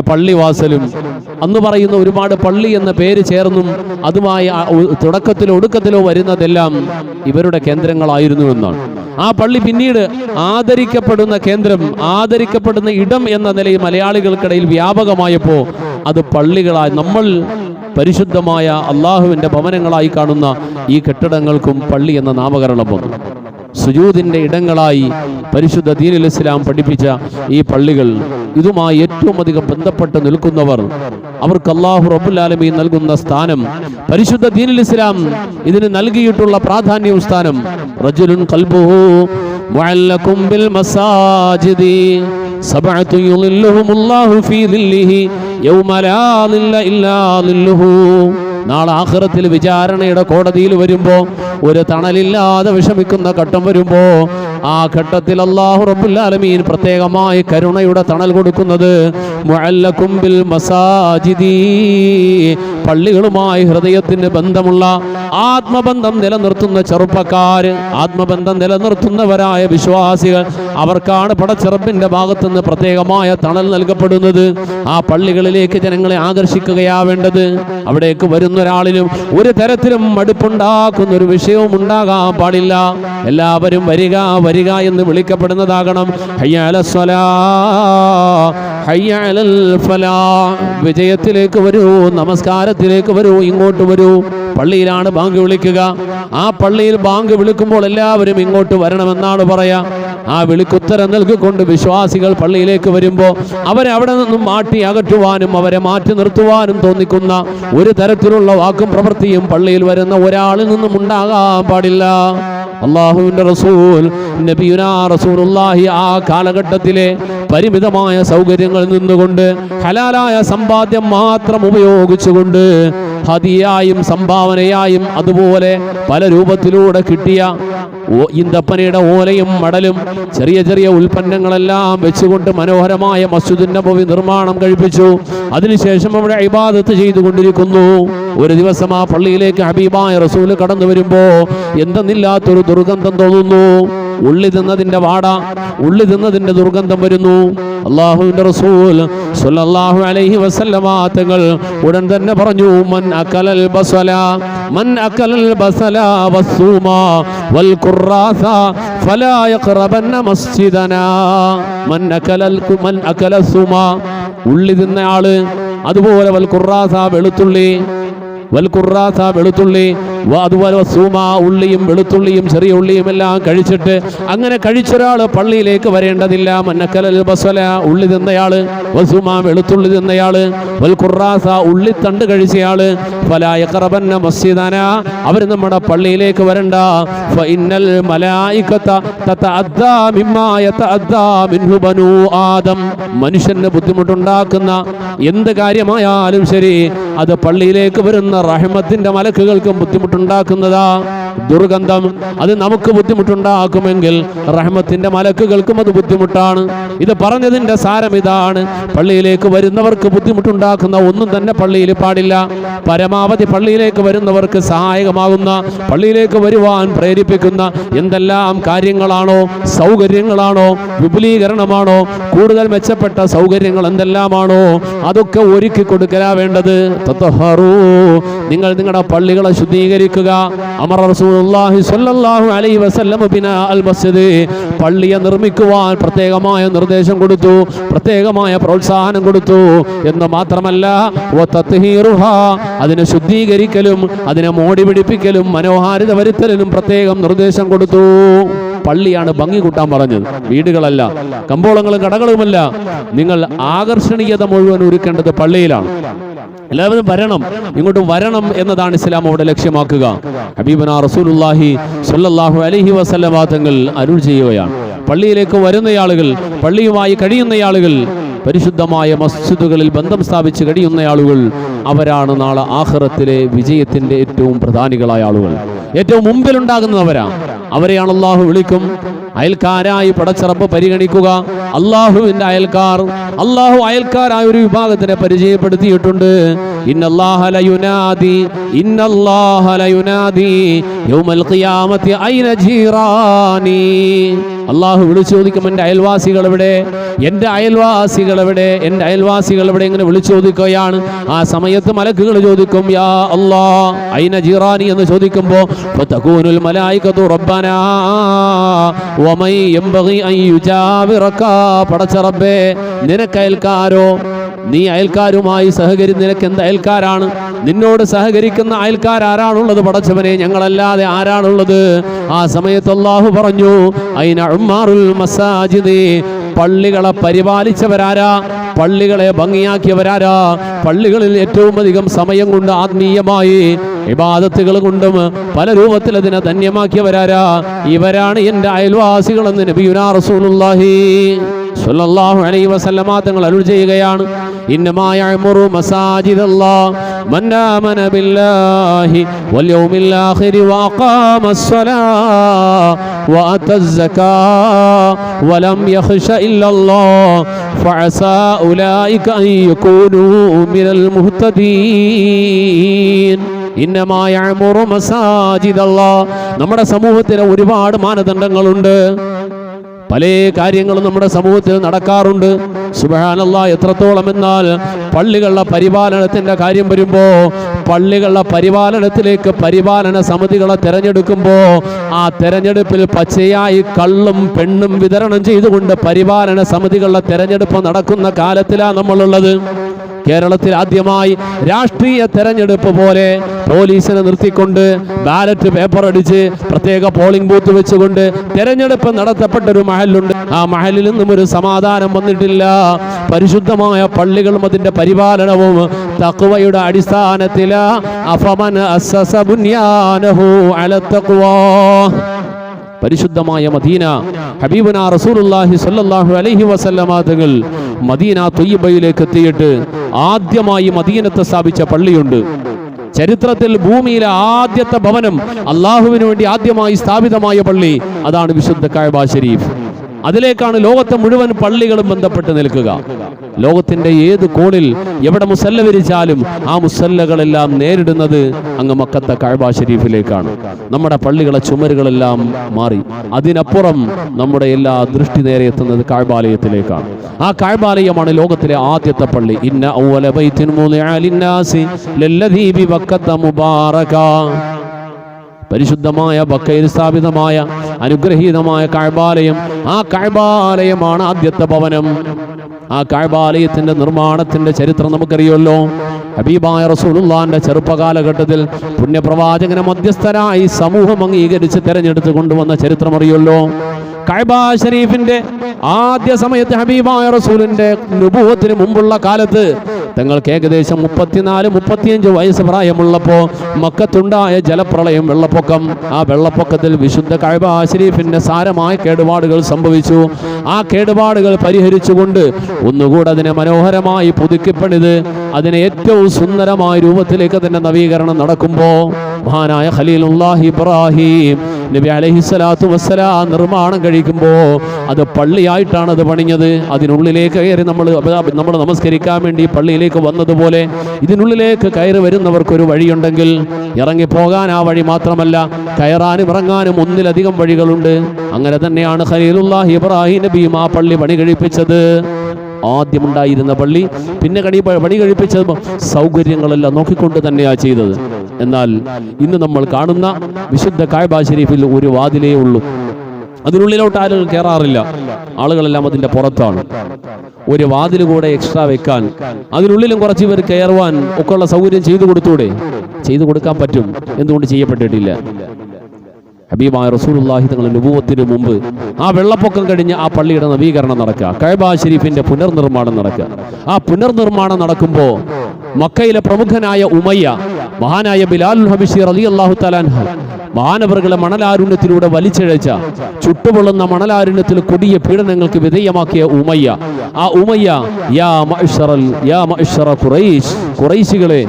പള്ളിവാസലും അന്ന് പറയുന്ന ഒരുപാട് പള്ളി എന്ന പേര് ചേർന്നും അതുമായി തുടക്കത്തിലോ ഒടുക്കത്തിലോ വരുന്നതെല്ലാം ഇവരുടെ കേന്ദ്രങ്ങളായിരുന്നു എന്നാണ്. ആ പള്ളി പിന്നീട് ആദരിക്കപ്പെടുന്ന കേന്ദ്രം, ആദരിക്കപ്പെടുന്ന ഇടം എന്ന നിലയിൽ മലയാളികൾക്കിടയിൽ വ്യാപകമായപ്പോൾ അത് പള്ളികളായി, നമ്മൾ പരിശുദ്ധമായ അള്ളാഹുവിൻ്റെ ഭവനങ്ങളായി കാണുന്ന ഈ കെട്ടിടങ്ങൾക്കും പള്ളി എന്ന നാമകരണം വന്നു. സുജൂദിന്റെ ഇടങ്ങളായി പരിശുദ്ധ ദീനുൽ ഇസ്ലാം പഠിപ്പിച്ച ഈ പള്ളികൾ, ഇതുമായി ഏറ്റവും അധികം ബന്ധപ്പെട്ട് നിൽക്കുന്നവർ, അവർക്ക് അല്ലാഹു റബ്ബുൽ ആലമീൻ നൽകുന്ന സ്ഥാനം, പരിശുദ്ധ ദീനുൽ ഇസ്ലാം ഇതിന് നൽകിയിട്ടുള്ള പ്രാധാന്യവും സ്ഥാനം, റജുലുൻ ഖൽബുഹു മുഅല്ലഖും ബിൽ മസാജിദി സബഅതു യുളില്ലുഹുമുല്ലാഹു ഫീ ദില്ലിഹി യൗമ ലാ ദില്ല ഇല്ലാ ദില്ലുഹു. നാളെ ആഖിറത്തിൽ വിചാരണയുടെ കോടതിയിൽ വരുമ്പോൾ, ഒരു തണലില്ലാതെ വിഷമിക്കുന്ന ഘട്ടം വരുമ്പോൾ, ആ ഘട്ടത്തിൽ അല്ലാഹു റബ്ബുൽ ആലമീൻ പ്രത്യേകമായി കരുണയുടെ തണൽ കൊടുക്കുന്നത് മുഅല്ലഖും ബിൽ മസാജിദി, പള്ളികളുമായി ഹൃദയത്തിന് ബന്ധമുള്ള, ആത്മബന്ധം നിലനിർത്തുന്ന ചെറുപ്പക്കാര്, ആത്മബന്ധം നിലനിർത്തുന്നവരായ വിശ്വാസികൾ, അവർക്കാണ് പടച്ചറബിന്റെ ഭാഗത്തുനിന്ന് പ്രത്യേകമായ തണൽ നൽകപ്പെടുന്നത്. ആ പള്ളികളിലേക്ക് ജനങ്ങളെ ആകർഷിക്കുകയാവേണ്ടത്. അവിടേക്ക് വരുന്ന ഒരാളിലും ഒരു തരത്തിലും മടുപ്പുണ്ടാക്കുന്ന ഒരു വിഷയവും ഉണ്ടാകാൻ പാടില്ല. എല്ലാവരും വരിക വരിക എന്ന് വിളിക്കപ്പെടുന്നതാകണം. ഹയ്യ അലസ് സ്വലാ, ഹയ്യ അലൽ ഫലാഹ്, വിജയത്തിലേക്ക് വരൂ, നമസ്കാരത്തിലേക്ക് വരൂ, ഇങ്ങോട്ട് വരൂ. പള്ളിയിലാണ് ബാങ്ക് വിളിക്കുക. ആ പള്ളിയിൽ ബാങ്ക് വിളിക്കുമ്പോൾ എല്ലാവരും ഇങ്ങോട്ട് വരണമെന്നാണ് പറയാ. ആ വിളിക്കുത്തരം നൽകിക്കൊണ്ട് വിശ്വാസികൾ പള്ളിയിലേക്ക് വരുമ്പോൾ അവരെ അവിടെ നിന്നും മാറ്റി അകറ്റുവാനും അവരെ മാറ്റി നിർത്തുവാനും തോന്നിക്കുന്ന ഒരു തരത്തിലുള്ള വാക്കും പ്രവൃത്തിയും പള്ളിയിൽ വരുന്ന ഒരാളിൽ നിന്നും ഉണ്ടാകാൻ പാടില്ല. അല്ലാഹുവിന്റെ റസൂൽ നബിയുനാ റസൂലുള്ളാഹി ആ കാലഘട്ടത്തിലെ പരിമിതമായ സൗകര്യങ്ങളിൽ നിന്നുകൊണ്ട് ഹലാലായ സമ്പാദ്യം മാത്രം ഉപയോഗിച്ചുകൊണ്ട് ഹദിയായും സംഭാവനയായും അതുപോലെ പല രൂപത്തിലൂടെ കിട്ടിയ ഈന്തപ്പനയുടെ ഓലയും മടലും ചെറിയ ചെറിയ ഉൽപ്പന്നങ്ങളെല്ലാം വെച്ചുകൊണ്ട് മനോഹരമായ മസ്ജിദുൻ നബവി നിർമ്മാണം കഴിപ്പിച്ചു. അതിനുശേഷം അവിടെ ഇബാദത്ത് ചെയ്തുകൊണ്ടിരിക്കുന്നു. ഒരു ദിവസം ആ പള്ളിയിലേക്ക് ഹബീബായ റസൂൽ കടന്നു വരുമ്പോ എന്തെന്നില്ലാത്തൊരു ദുർഗന്ധം തോന്നുന്നു. ഉള്ളി തിന്നതിന്റെ വാട, ഉള്ളി തിന്നതിന്റെ ദുർഗന്ധം വരുന്നു. അല്ലാഹുവിന്റെ റസൂൽ സ്വല്ലല്ലാഹു അലൈഹി വസല്ലമ തങ്ങൾ ഉടൻ തന്നെ പറഞ്ഞു, മൻ അകലൽ ബസല, മൻ അകലൽ ബസല വസ്സൂമ വൽ ഖുറാസ ഫലാ യഖറബന്ന മസ്ജിദനാ. മൻ അകല സൂമ, ഉള്ളി തിന്ന ആള്, അതുപോലെ വൽ ഖുറാസ, വെളുത്തുള്ളി, വൽ ഖുറാസ വെളുത്തുള്ളി, അതുപോലെ സൂമ ഉള്ളിയും വെളുത്തുള്ളിയും ചെറിയ ഉള്ളിയും എല്ലാം കഴിച്ചിട്ട് അങ്ങനെ കഴിച്ചൊരാൾ പള്ളിയിലേക്ക് വരേണ്ടതില്ല. മന്നക്കലൽ ബസല ഉള്ളി തിന്നയാള്, വസുമ വെളുത്തുള്ളി തിന്നയാള്, വൽ ഖുറാസ ഉള്ളിത്തണ്ട് കഴിച്ചയാള് ഫലാ യഖറബന്ന മസ്ജിദന അവർ നമ്മുടെ പള്ളിയിലേക്ക് വരണ്ട. ഫഇന്നൽ മലായികത തതഅദ്ദാ മിമ്മാ യതഅദ്ദാ മിൻഹു ബനൂ ആദം. മനുഷ്യന് ബുദ്ധിമുട്ടുണ്ടാക്കുന്ന എന്ത് കാര്യമായാലും ശരി അത് പള്ളിയിലേക്ക് വരുന്ന റഹ്മത്തിന്റെ മലക്കുകൾക്കും ബുദ്ധിമുട്ടുണ്ടാക്കുന്നതാ. ദുർഗന്ധം അത് നമുക്ക് ബുദ്ധിമുട്ടുണ്ടാക്കുമെങ്കിൽ റഹ്മത്തിന്റെ മലക്കുകൾക്കും അത് ബുദ്ധിമുട്ടാണ്. ഇത് പറഞ്ഞതിന്റെ സാരം ഇതാണ്, പള്ളിയിലേക്ക് വരുന്നവർക്ക് ബുദ്ധിമുട്ടുണ്ടാക്കുന്ന ഒന്നും തന്നെ പള്ളിയിൽ പാടില്ല. പരമാവധി പള്ളിയിലേക്ക് വരുന്നവർക്ക് സഹായകമാകുന്ന, പള്ളിയിലേക്ക് വരുവാൻ പ്രേരിപ്പിക്കുന്ന എന്തെല്ലാം കാര്യങ്ങളാണോ, സൗകര്യങ്ങളാണോ, വിപുലീകരണമാണോ, കൂടുതൽ മെച്ചപ്പെട്ട സൗകര്യങ്ങൾ എന്തെല്ലാമാണോ അതൊക്കെ ഒരുക്കി കൊടുക്കലാ വേണ്ടത്. തത്വഹറൂ, നിങ്ങൾ നിങ്ങളുടെ പള്ളികളെ ശുദ്ധീകരിക്കുക. അമർ റസൂലുള്ളാഹി സ്വല്ലല്ലാഹു അലൈഹി വസല്ലം ബിനാ അൽ മസ്ജിദ്, പള്ളിയെ നിർമ്മിക്കുവാൻ പ്രത്യേകമായ നിർദ്ദേശം കൊടുത്തു, പ്രത്യേകമായ പ്രോത്സാഹനം കൊടുത്തു. എന്ന് മാത്രമല്ല വതത്ഹീറുഹാ, അതിനെ ശുദ്ധീകരിക്കലും അതിനെ മോടി പിടിപ്പിക്കലും മനോഹാരിത വരുത്തലിനും പ്രത്യേകം നിർദ്ദേശം കൊടുത്തു. പള്ളിയാണ് ഭംഗി കൂട്ടാൻ പറഞ്ഞത്, വീടുകളല്ല, കമ്പോളങ്ങളും കടകളുമല്ല. നിങ്ങൾ ആകർഷണീയത മുഴുവൻ ഒരുക്കേണ്ടത് പള്ളിയിലാണ്. എല്ലാവരും വരണം, ഇങ്ങോട്ട് വരണം എന്നതാണ് ഇസ്ലാം അവിടെ ലക്ഷ്യമാക്കുക. ഹബീബനാ റസൂലുള്ളാഹി സ്വല്ലല്ലാഹു അലൈഹി വസല്ലം തങ്ങൾ അരുൾ ചെയ്യുകയാണ്, പള്ളിയിലേക്ക് വരുന്ന ആളുകൾ, പള്ളിയുമായി കഴിയുന്ന ആളുകൾ, പരിശുദ്ധമായ മസ്ജിദുകളിൽ ബന്ധം സ്ഥാപിച്ച് കഴിയുന്ന ആളുകൾ അവരാണ് നാളെ ആഖിറത്തിലെ വിജയത്തിന്റെ ഏറ്റവും പ്രധാനികളായ ആളുകൾ, ഏറ്റവും മുമ്പിലുണ്ടാകുന്നവരാണ്. അവരെയാണ് അള്ളാഹു വിളിക്കും. അയൽക്കാരായി പടച്ചറപ്പ് പരിഗണിക്കുക. അള്ളാഹുവിന്റെ അയൽക്കാർ, അള്ളാഹു അയൽക്കാരായ ഒരു വിഭാഗത്തിനെ പരിചയപ്പെടുത്തിയിട്ടുണ്ട്. ഇന്നല്ലാഹ ലയുനാദി, ഇന്നല്ലാഹ ലയുനാദി യൗമൽ ഖിയാമത്തി ഐന ജീറാനി. അള്ളാഹു വിളിച്ചു ചോദിക്കും, എൻ്റെ അയൽവാസികൾ എവിടെ, എൻ്റെ അയൽവാസികൾ എവിടെ, എൻ്റെ അയൽവാസികൾ എവിടെ, ഇങ്ങനെ വിളിച്ചു ചോദിക്കുകയാണ്. ആ സമയത്ത് മലക്കുകൾ ചോദിക്കും, യാ അല്ലാ ഐന ജീറാനി എന്ന് ചോദിക്കുമ്പോൾ ഫതകൂനുൽ മലായികതു റബ്ബനാ വമൻ യംബഗി അൻ യുജാവിറക, പടച്ച റബ്ബേ നിനക്ക് അയൽക്കാരോ, നീ അയൽക്കാരുമായി നിനക്ക് എന്ത് അയൽക്കാരാണ്, നിന്നോട് സഹകരിക്കുന്ന അയൽക്കാർ ആരാണുള്ളത് പടച്ചവനെ, ഞങ്ങളല്ലാതെ ആരാണുള്ളത്? ആ സമയത്ത് അല്ലാഹു പറഞ്ഞു, ഐന ഉമ്മാറുൽ മസാജിദ്, പള്ളികളെ പരിപാലിച്ചവരാരാ, പള്ളികളെ ഭംഗിയാക്കിയവരാരാ, പള്ളികളിൽ ഏറ്റവും അധികം സമയം കൊണ്ട് ആത്മീയമായി ഇബാദത്തുകൾ കൊണ്ടും പല രൂപത്തിൽ അതിനെ ധന്യമാക്കിയവരാരാ, ഇവരാണ് എൻ്റെ അയൽവാസികളെന്ന് നബിയുനാ റസൂലുള്ളാഹി സ്വല്ലല്ലാഹു അലൈഹി വസല്ലമ തങ്ങൾ അരുൾ ചെയ്യുകയാണ്. ഇന്നമാ യഅ്മുറു മസാജിദല്ലാഹ് മൻ ആമന ബില്ലാഹി വൽ യൗമിൽ ആഖിരി വഅഖാമസ് സ്വലാഹ വഅതസ് സകാഹ വലം യഖ്ശ ഇല്ലല്ലാഹ് ഫഅസാ ഉലൈക അൻ യകൂനൂ മിനൽ മുഹ്തദീൻ. ഇന്നമാ യഅ്മുറു മസാജിദല്ലാഹ്, നമ്മുടെ സമൂഹത്തിന് ഒരുപാട് മാനദണ്ഡങ്ങളുണ്ട്, പല കാര്യങ്ങളും നമ്മുടെ സമൂഹത്തിൽ നടക്കാറുണ്ട്. സുബ്ഹാനല്ലാഹ്, എത്രത്തോളം എന്നാൽ പള്ളികളുടെ പരിപാലനത്തിന്റെ കാര്യം വരുമ്പോൾ, പള്ളികളുടെ പരിപാലനത്തിലേക്ക് പരിപാലന സമിതികളെ തെരഞ്ഞെടുക്കുമ്പോൾ ആ തെരഞ്ഞെടുപ്പിൽ പച്ചയായി കള്ളും പെണ്ണും വിതരണം ചെയ്തുകൊണ്ട് പരിപാലന സമിതികളുടെ തെരഞ്ഞെടുപ്പ് നടക്കുന്ന കാലത്തിലാണ് നമ്മളുള്ളത്. കേരളത്തിൽ ആദ്യമായി രാഷ്ട്രീയ തെരഞ്ഞെടുപ്പ് പോലെ പോലീസിനെ നിർത്തിക്കൊണ്ട് ബാലറ്റ് പേപ്പർ അടിച്ച് പ്രത്യേക പോളിംഗ് ബൂത്ത് വെച്ചുകൊണ്ട് തെരഞ്ഞെടുപ്പ് നടത്തപ്പെട്ട ഒരു മഹലുണ്ട്. ആ മഹലിൽ നിന്നും ഒരു സമാധാനം വന്നിട്ടില്ല. പരിശുദ്ധമായ പള്ളികളും അതിന്റെ പരിപാലനവും തഖ്വയുടെ അടിസ്ഥാനത്തില. അഫമൻ അസ്സസ ബുനിയാനഹു അല തഖ്വാ. പരിശുദ്ധമായ മദീന, ഹബീബുനാ റസൂലുള്ളാഹി സ്വല്ലല്ലാഹു അലൈഹി വസല്ലമ തങ്ങൾ മദീന ത്വയ്യിബയിലേക്ക് എത്തിയിട്ട് ആദ്യമായി മദീനത്ത് സ്ഥാപിച്ച പള്ളിയുണ്ട്. ചരിത്രത്തിൽ ഭൂമിയിലെ ആദ്യത്തെ ഭവനം, അള്ളാഹുവിന് വേണ്ടി ആദ്യമായി സ്ഥാപിതമായ പള്ളി, അതാണ് വിശുദ്ധ കഅബ ശരീഫ്. അതിലേക്കാണ് ലോകത്തെ മുഴുവൻ പള്ളികളും ബന്ധപ്പെട്ട് നിൽക്കുക. ലോകത്തിന്റെ ഏത് കോണിൽ എവിടെ മുസല്ല വിരിച്ചാലും ആ മുസല്ലകളെല്ലാം നേരിടുന്നത് അങ്ങ് മക്കത്തെ കഅബ ശരീഫിലേക്കാണ്. നമ്മുടെ പള്ളികളെ ചുമരുകളെല്ലാം മാറി അതിനപ്പുറം നമ്മുടെ എല്ലാ ദൃഷ്ടി നേരെ എത്തുന്നത് കഅബാലയത്തിലേക്കാണ്. ആ കഅബാലയമാണ് ലോകത്തിലെ ആദ്യത്തെ പള്ളി. ഇന്ന അവ്വല ബൈത്തിൻ മുദിഅ ലിന്നാസി ലല്ലദീ ബിബക്കത മുബാറക. പരിശുദ്ധമായ ബക്കയിൽ സ്ഥാപിതമായ അനുഗ്രഹീതമായ കഅബാലയം, ആ കഅബാലയമാണ് ആദ്യത്തെ ഭവനം. ആ കഅബാലയത്തിന്റെ നിർമ്മാണത്തിന്റെ ചരിത്രം നമുക്കറിയുമല്ലോ. ഹബീബായ റസൂലുള്ളാഹിന്റെ ചെറുപ്പകാലഘട്ടത്തിൽ പുണ്യപ്രവാചകനെ മധ്യസ്ഥരായി സമൂഹം അംഗീകരിച്ച് തെരഞ്ഞെടുത്ത് കൊണ്ടുവന്ന ചരിത്രം അറിയുമല്ലോ. കഅബ ഷരീഫിന്റെ ആദ്യ സമയത്ത് ഹബീബായ റസൂലിന്റെ നുബുവത്തിന് മുമ്പുള്ള കാലത്ത് തങ്ങൾക്ക് ഏകദേശം 34-35 വയസ്സ് പ്രായമുള്ളപ്പോ മക്കത്തുണ്ടായ ജലപ്രളയം, വെള്ളപ്പൊക്കം. ആ വെള്ളപ്പൊക്കത്തിൽ വിശുദ്ധ കഅബ ഷരീഫിന്റെ സാരമായ കേടുപാടുകൾ സംഭവിച്ചു. ആ കേടുപാടുകൾ പരിഹരിച്ചുകൊണ്ട് ഒന്നുകൂടെ അതിനെ മനോഹരമായി പുതുക്കിപ്പണിത് അതിനെ ഏറ്റവും സുന്ദരമായ രൂപത്തിലേക്ക് തന്നെ നവീകരണം നടക്കുമ്പോ മഹാനായ ഖലീലുല്ലാഹി ഇബ്രാഹിം നബി അലൈഹിസ്സലാത്തു വസ്സലാം നിർമ്മാണം കഴിക്കുമ്പോ അത് പള്ളിയായിട്ടാണ് അത് പണിഞ്ഞത്. അതിനുള്ളിലേക്ക് കയറി നമ്മൾ നമസ്കരിക്കാൻ വേണ്ടി പള്ളിയിലേക്ക് വന്നതുപോലെ ഇതിനുള്ളിലേക്ക് കയറി വരുന്നവർക്കൊരു വഴിയുണ്ടെങ്കിൽ ഇറങ്ങിപ്പോകാൻ ആ വഴി മാത്രമല്ല, കയറാനും ഇറങ്ങാനും ഒന്നിലധികം വഴികളുണ്ട്. അങ്ങനെ തന്നെയാണ് ഖലീലുല്ലാഹി ഇബ്രാഹിം നബിയും ആ പള്ളി പണി കഴിപ്പിച്ചത്. ആദ്യമുണ്ടായിരുന്ന പള്ളി പിന്നെ പണി കഴിപ്പിച്ചത് സൗകര്യങ്ങളെല്ലാം നോക്കിക്കൊണ്ട് തന്നെയാണ് ചെയ്തത്. എന്നാൽ ഇന്ന് നമ്മൾ കാണുന്ന വിശുദ്ധ കഅബ ശരീഫിൽ ഒരു വാതിലേ ഉള്ളൂ. അതിനുള്ളിലോട്ട് ആളുകൾ കയറാറില്ല. ആളുകളെല്ലാം അതിന്റെ പുറത്താണ്. ഒരു വാതിൽ കൂടെ എക്സ്ട്രാ വെക്കാൻ, അതിനുള്ളിലും കുറച്ച് പേർ കയറുവാൻ ഒക്കെ ഉള്ള സൗകര്യം ചെയ്തു കൊടുത്തൂടെ? ചെയ്തു കൊടുക്കാൻ പറ്റും. എന്തുകൊണ്ട് ചെയ്യപ്പെട്ടിട്ടില്ല? ഹബീബായ റസൂലുള്ളാഹി തങ്ങളുടെ നുബുവത്തിന് മുമ്പ് ആ വെള്ളപ്പൊക്കം കഴിഞ്ഞ് ആ പള്ളിയുടെ നവീകരണം നടക്കുക, കഅബ ഷരീഫിന്റെ പുനർനിർമ്മാണം നടക്കുക. ആ പുനർനിർമ്മാണം നടക്കുമ്പോൾ മക്കയിലെ പ്രമുഖനായ ഉമയ്യ, മഹാനായ ബിലാൽ ഹബശി റളിയല്ലാഹു തആല അൻഹു മഹാനവറുകളെ മണലാരുണ്യത്തിലൂടെ വലിച്ചിഴച്ച ചുട്ടുപൊള്ളുന്ന മണലാരുണ്യത്തിൽ കൊടിയ പീഡനങ്ങൾക്ക് വിധേയമാക്കിയ ഉമയ്യ, ആ ഉമയ്യ യാ മഅ്ശറ ഖുറൈശ്, ഖുറൈശികളെ,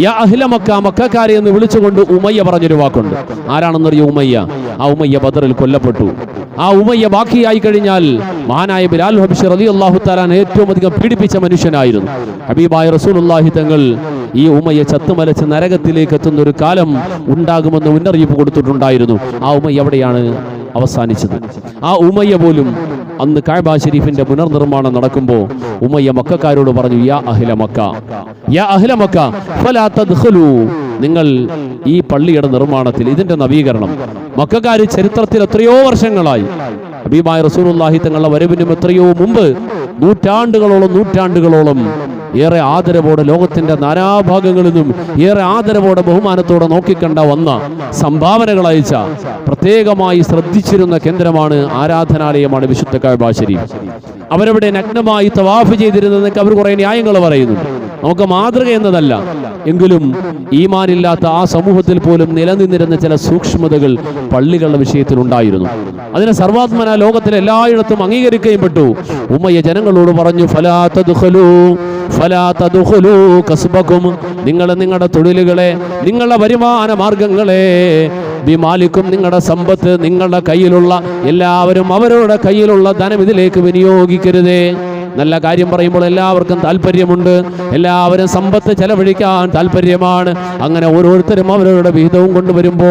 യാ അഹ്ല മക്ക, മക്കക്കാരെ എന്ന് വിളിച്ചുകൊണ്ട് ഉമയ്യ പറഞ്ഞൊരു വാക്കുണ്ട്. ആരാണെന്നറിയോ ഉമയ്യ? ആ ഉമയ്യ ബദറിൽ കൊല്ലപ്പെട്ടു. ആ ഉമയ്യ ബാക്കിയായി കഴിഞ്ഞാൽ മഹാനായ ബിലാൽ ഹബശി റളിയല്ലാഹു തആല ഏറ്റവും അധികം പീഡിപ്പിച്ച മനുഷ്യനായിരുന്നു. ഹബീബായ റസൂലുള്ളാഹി തങ്ങൾ ഈ ഉമയ്യ ചത്തുമലച്ച് നരകത്തിലേക്ക് എത്തുന്ന ഒരു കാലം ഉണ്ടാകുമെന്ന് മുന്നറിയിപ്പ് കൊടുത്തിട്ടുണ്ടായിരുന്നു. ആ ഉമയ്യ എവിടെയാണ് അവസാനിച്ചത്? ആ ഉമയ്യ പോലും അന്ന് കഅബ ഷരീഫിന്റെ പുനർനിർമ്മാണം നടക്കുമ്പോൾ ഉമയ്യ മക്കക്കാരോട് പറഞ്ഞു, യാ അഹ്ല മക്ക, യാ അഹ്ല മക്ക ഫലാ തദ്ഖുലൂ, നിങ്ങൾ ഈ പള്ളിയുടെ നിർമ്മാണത്തിൽ, ഇതിന്റെ നവീകരണം, മക്കക്കാർ ചരിത്രത്തിൽ എത്രയോ വർഷങ്ങളായി ഹബീബായ റസൂലുള്ളാഹി തങ്ങളുടെ വരവിനും എത്രയോ മുമ്പ് നൂറ്റാണ്ടുകളോളം ഏറെ ആദരവോടെ ലോകത്തിന്റെ നാനാഭാഗങ്ങളിൽ നിന്നും ഏറെ ആദരവോടെ ബഹുമാനത്തോടെ നോക്കിക്കണ്ട വന്ന സംഭാവനകൾ അയച്ച പ്രത്യേകമായി ശ്രദ്ധിച്ചിരുന്ന കേന്ദ്രമാണ്, ആരാധനാലയമാണ് വിശുദ്ധ കഅബ ശരീഫ്. അവരവിടെ നഗ്നമായി തവാഫ് ചെയ്തിരുന്നതൊക്കെ അവർ കുറെ ന്യായങ്ങൾ പറയുന്നു. നമുക്ക് മാതൃക എന്നതല്ല, എങ്കിലും ഈമാനില്ലാത്ത ആ സമൂഹത്തിൽ പോലും നിലനിന്നിരുന്ന ചില സൂക്ഷ്മതകൾ പള്ളികളുടെ വിഷയത്തിൽ ഉണ്ടായിരുന്നു. അതിനെ സർവാത്മന ലോകത്തിൽ എല്ലായിടത്തും അംഗീകരിക്കുകയും പെട്ടു. ഉമയ്യ ജനങ്ങളോട് പറഞ്ഞു, ഫലാ തദ്ഖുലൂ കസ്ബകും, നിങ്ങൾ നിങ്ങളുടെ തൊഴിലുകളെ, നിങ്ങളുടെ വരുമാന മാർഗങ്ങളെ, ബിമാലിക്കും, നിങ്ങളുടെ സമ്പത്ത്, നിങ്ങളുടെ കയ്യിലുള്ള എല്ലാവരും അവരുടെ കയ്യിലുള്ള ധനം ഇതിലേക്ക് വിനിയോഗിക്കരുതേ. നല്ല കാര്യം പറയുമ്പോൾ എല്ലാവർക്കും താല്പര്യമുണ്ട്, എല്ലാവരും സമ്പത്ത് ചെലവഴിക്കാൻ താല്പര്യമാണ്. അങ്ങനെ ഓരോരുത്തരും അവരുടെ വിഹിതവും കൊണ്ടുവരുമ്പോ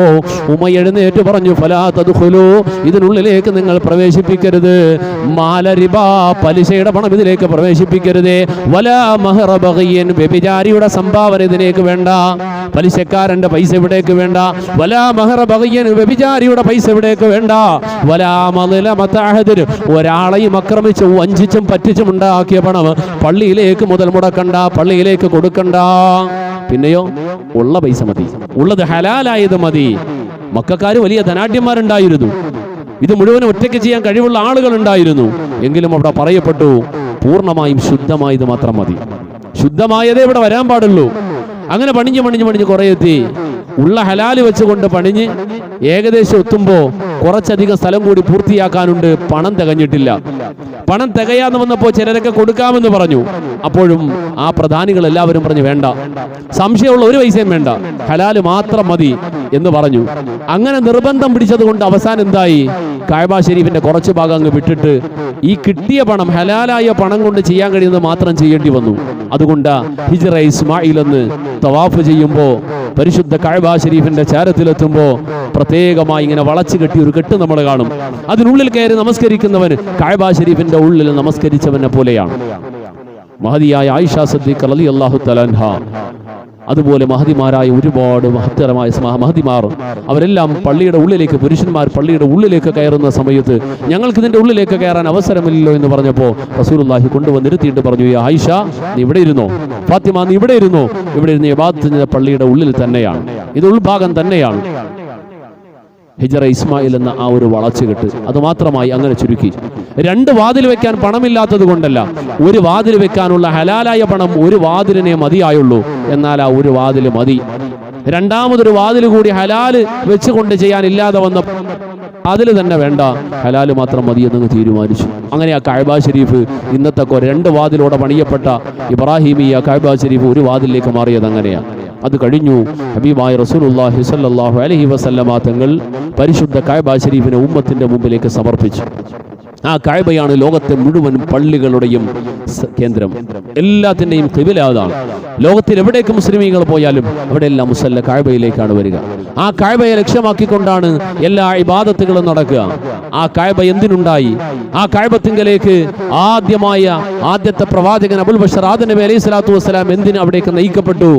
ഉമയ്യ എഴുന്നേറ്റ് പറഞ്ഞു, ഫലാ തദ്ഖുലൂ, ഇതിനുള്ളിലേക്ക് നിങ്ങൾ പ്രവേശിപ്പിക്കരുത്. മാലരിബ, പലിശയുടെ പണം ഇതിലേക്ക് പ്രവേശിപ്പിക്കരുതേ. വലാ മഹറ ബഗിയൻ, വ്യഭിചാരിയുടെ സംഭാവന ഇതിലേക്ക് വേണ്ട, പലിശക്കാരന്റെ പൈസ ഇവിടേക്ക് വേണ്ട. വലാ മഹറ ബഗിയൻ, വ്യഭിചാരിയുടെ പൈസ ഇവിടേക്ക് വേണ്ട. വലാ മദ്ലമത അഹദിൻ, ഒരാളെയും ആക്രമിച്ചും വഞ്ചിച്ചും പറ്റിച്ചും ഉണ്ടാക്കിയ പണം പള്ളിയിലേക്ക് മുതൽ മുടക്കണ്ട, പള്ളിയിലേക്ക് കൊടുക്കണ്ട. പിന്നെയോ ഉള്ള പൈസ മതി, ഉള്ളത് ഹലാലായത് മതി. മക്കക്കാര് വലിയ ധനാഢ്യന്മാരുണ്ടായിരുന്നു, ഇത് മുഴുവനും ഒറ്റയ്ക്ക് ചെയ്യാൻ കഴിവുള്ള ആളുകൾ ഉണ്ടായിരുന്നു. എങ്കിലും അവിടെ പറയപ്പെട്ടു, പൂർണ്ണമായും ശുദ്ധമായത് മാത്രം മതി, ശുദ്ധമായതേ ഇവിടെ വരാൻ പാടുള്ളൂ. അങ്ങനെ പണിഞ്ഞ് കുറെ എത്തി. ഉള്ള ഹലാല് വെച്ചുകൊണ്ട് പണിഞ്ഞ് ഏകദേശം എത്തുമ്പോ കുറച്ചധികം സ്ഥലം കൂടി പൂർത്തിയാക്കാനുണ്ട്. പണം തികഞ്ഞിട്ടില്ല. പണം തികയാന്ന് വന്നപ്പോ ചിലരൊക്കെ കൊടുക്കാമെന്ന് പറഞ്ഞു. അപ്പോഴും ആ പ്രധാനികൾ എല്ലാവരും പറഞ്ഞു, വേണ്ട, സംശയമുള്ള ഒരു പൈസയും വേണ്ട, ഹലാല് മാത്രം മതി എന്ന് പറഞ്ഞു. അങ്ങനെ നിർബന്ധം പിടിച്ചത് കൊണ്ട് അവസാനം എന്തായി? കഅബ ശരീഫിന്റെ കുറച്ച് ഭാഗം അങ്ങ് വിട്ടിട്ട് ഈ കിട്ടിയ പണം, ഹലാലായ പണം കൊണ്ട് ചെയ്യാൻ കഴിയുന്നത് മാത്രം ചെയ്യേണ്ടി വന്നു. അതുകൊണ്ട് ഹിജ്റ ഇസ്മായിൽ എന്ന് തവാഫ് ചെയ്യുമ്പോ, പരിശുദ്ധ കഅബ ശരീഫിന്റെ ചാരത്തിലെത്തുമ്പോ പ്രത്യേകമായി ഇങ്ങനെ വളച്ചു കെട്ടി ഒരു കെട്ട് നമ്മൾ കാണും. അതിനുള്ളിൽ കയറി നമസ്കരിക്കുന്നവന് കഅബ ശരീഫിന്റെ ഉള്ളിൽ നമസ്കരിച്ചവനെ പോലെയാണ്. മഹദിയായ ആയിഷ സിദ്ദീഖ റളിയല്ലാഹു തആല അൻഹ അതുപോലെ മഹദിമാരായ ഒരുപാട് മഹത്തരമായ മഹദിമാർ അവരെല്ലാം പള്ളിയുടെ ഉള്ളിലേക്ക്, പുരുഷന്മാർ പള്ളിയുടെ ഉള്ളിലേക്ക് കയറുന്ന സമയത്ത് ഞങ്ങൾക്ക് ഇതിന്റെ ഉള്ളിലേക്ക് കയറാൻ അവസരമില്ലല്ലോ എന്ന് പറഞ്ഞപ്പോൾ റസൂലുള്ളാഹി കൊണ്ടുവന്നിരുത്തിയിട്ട് പറഞ്ഞു, ആയിഷ നീ ഇവിടെ ഇരുന്നോ, ഫാത്തിമ നീ ഇവിടെ ഇരുന്നോ, ഇവിടെ ഇരുന്ന് ഇബാദത്ത് ചെയ്യുന്ന പള്ളിയുടെ ഉള്ളിൽ തന്നെയാണ്, ഇത് ഉൾഭാഗം തന്നെയാണ്. ഹിജറ ഇസ്മായിൽ എന്ന ആ ഒരു വളച്ചുകെട്ട് അത് മാത്രമായി അങ്ങനെ ചുരുക്കി. 2 വാതിൽ വെക്കാൻ പണമില്ലാത്തത് കൊണ്ടല്ല, ഒരു വാതിൽ വെക്കാനുള്ള ഹലാലായ പണം ഒരു വാതിലിനെ മതിയായുള്ളൂ. എന്നാൽ ആ ഒരു വാതിൽ മതി. രണ്ടാമതൊരു വാതിൽ കൂടി ഹലാല് വെച്ചുകൊണ്ട് ചെയ്യാനില്ലാതെ വന്ന അതിൽ തന്നെ വേണ്ട, ഹലാല് മാത്രം മതി എന്നങ്ങ് തീരുമാനിച്ചു. അങ്ങനെ ആ കഅബ ശരീഫ് ഇന്നത്തെ 2 വാതിലോടെ പണിയപ്പെട്ട ഇബ്രാഹിമിയ കഅബ ശരീഫ് ഒരു വാതിലേക്ക് മാറിയത് അങ്ങനെയാണ്. അത് കഴിഞ്ഞു ഹബീബായ റസൂലുള്ളാഹി സ്വല്ലല്ലാഹു അലൈഹി വസല്ലമ തങ്ങൾ പരിശുദ്ധ കഅബ ശരീഫിനെ ഉമ്മത്തിന്റെ മുമ്പിലേക്ക് സമർപ്പിച്ചു. ആ കഅബയാണ് ലോകത്തെ മുഴുവൻ പള്ളികളുടെയും കേന്ദ്രം, എല്ലാത്തിൻ്റെയും ഖിബല അതാണ്. ലോകത്തിൽ എവിടേക്ക് മുസ്ലിമീങ്ങൾ പോയാലും അവിടെയെല്ലാം മുസല്ല കഅബയിലേക്കാണ് വരിക. ആ കഅബയെ ലക്ഷ്യമാക്കിക്കൊണ്ടാണ് എല്ലാ ഇബാദത്തുകളും നടക്കുക. ആ കഅബ എന്തിനുണ്ടായി? ആ കഅബത്തിങ്കലേക്ക് ആദ്യത്തെ പ്രവാചകൻ അബുൽ ബഷർ ആദം നബി അലൈഹി സ്വലാത്തു വസ്സലാം എന്തിന് അവിടേക്ക് നയിക്കപ്പെട്ടു?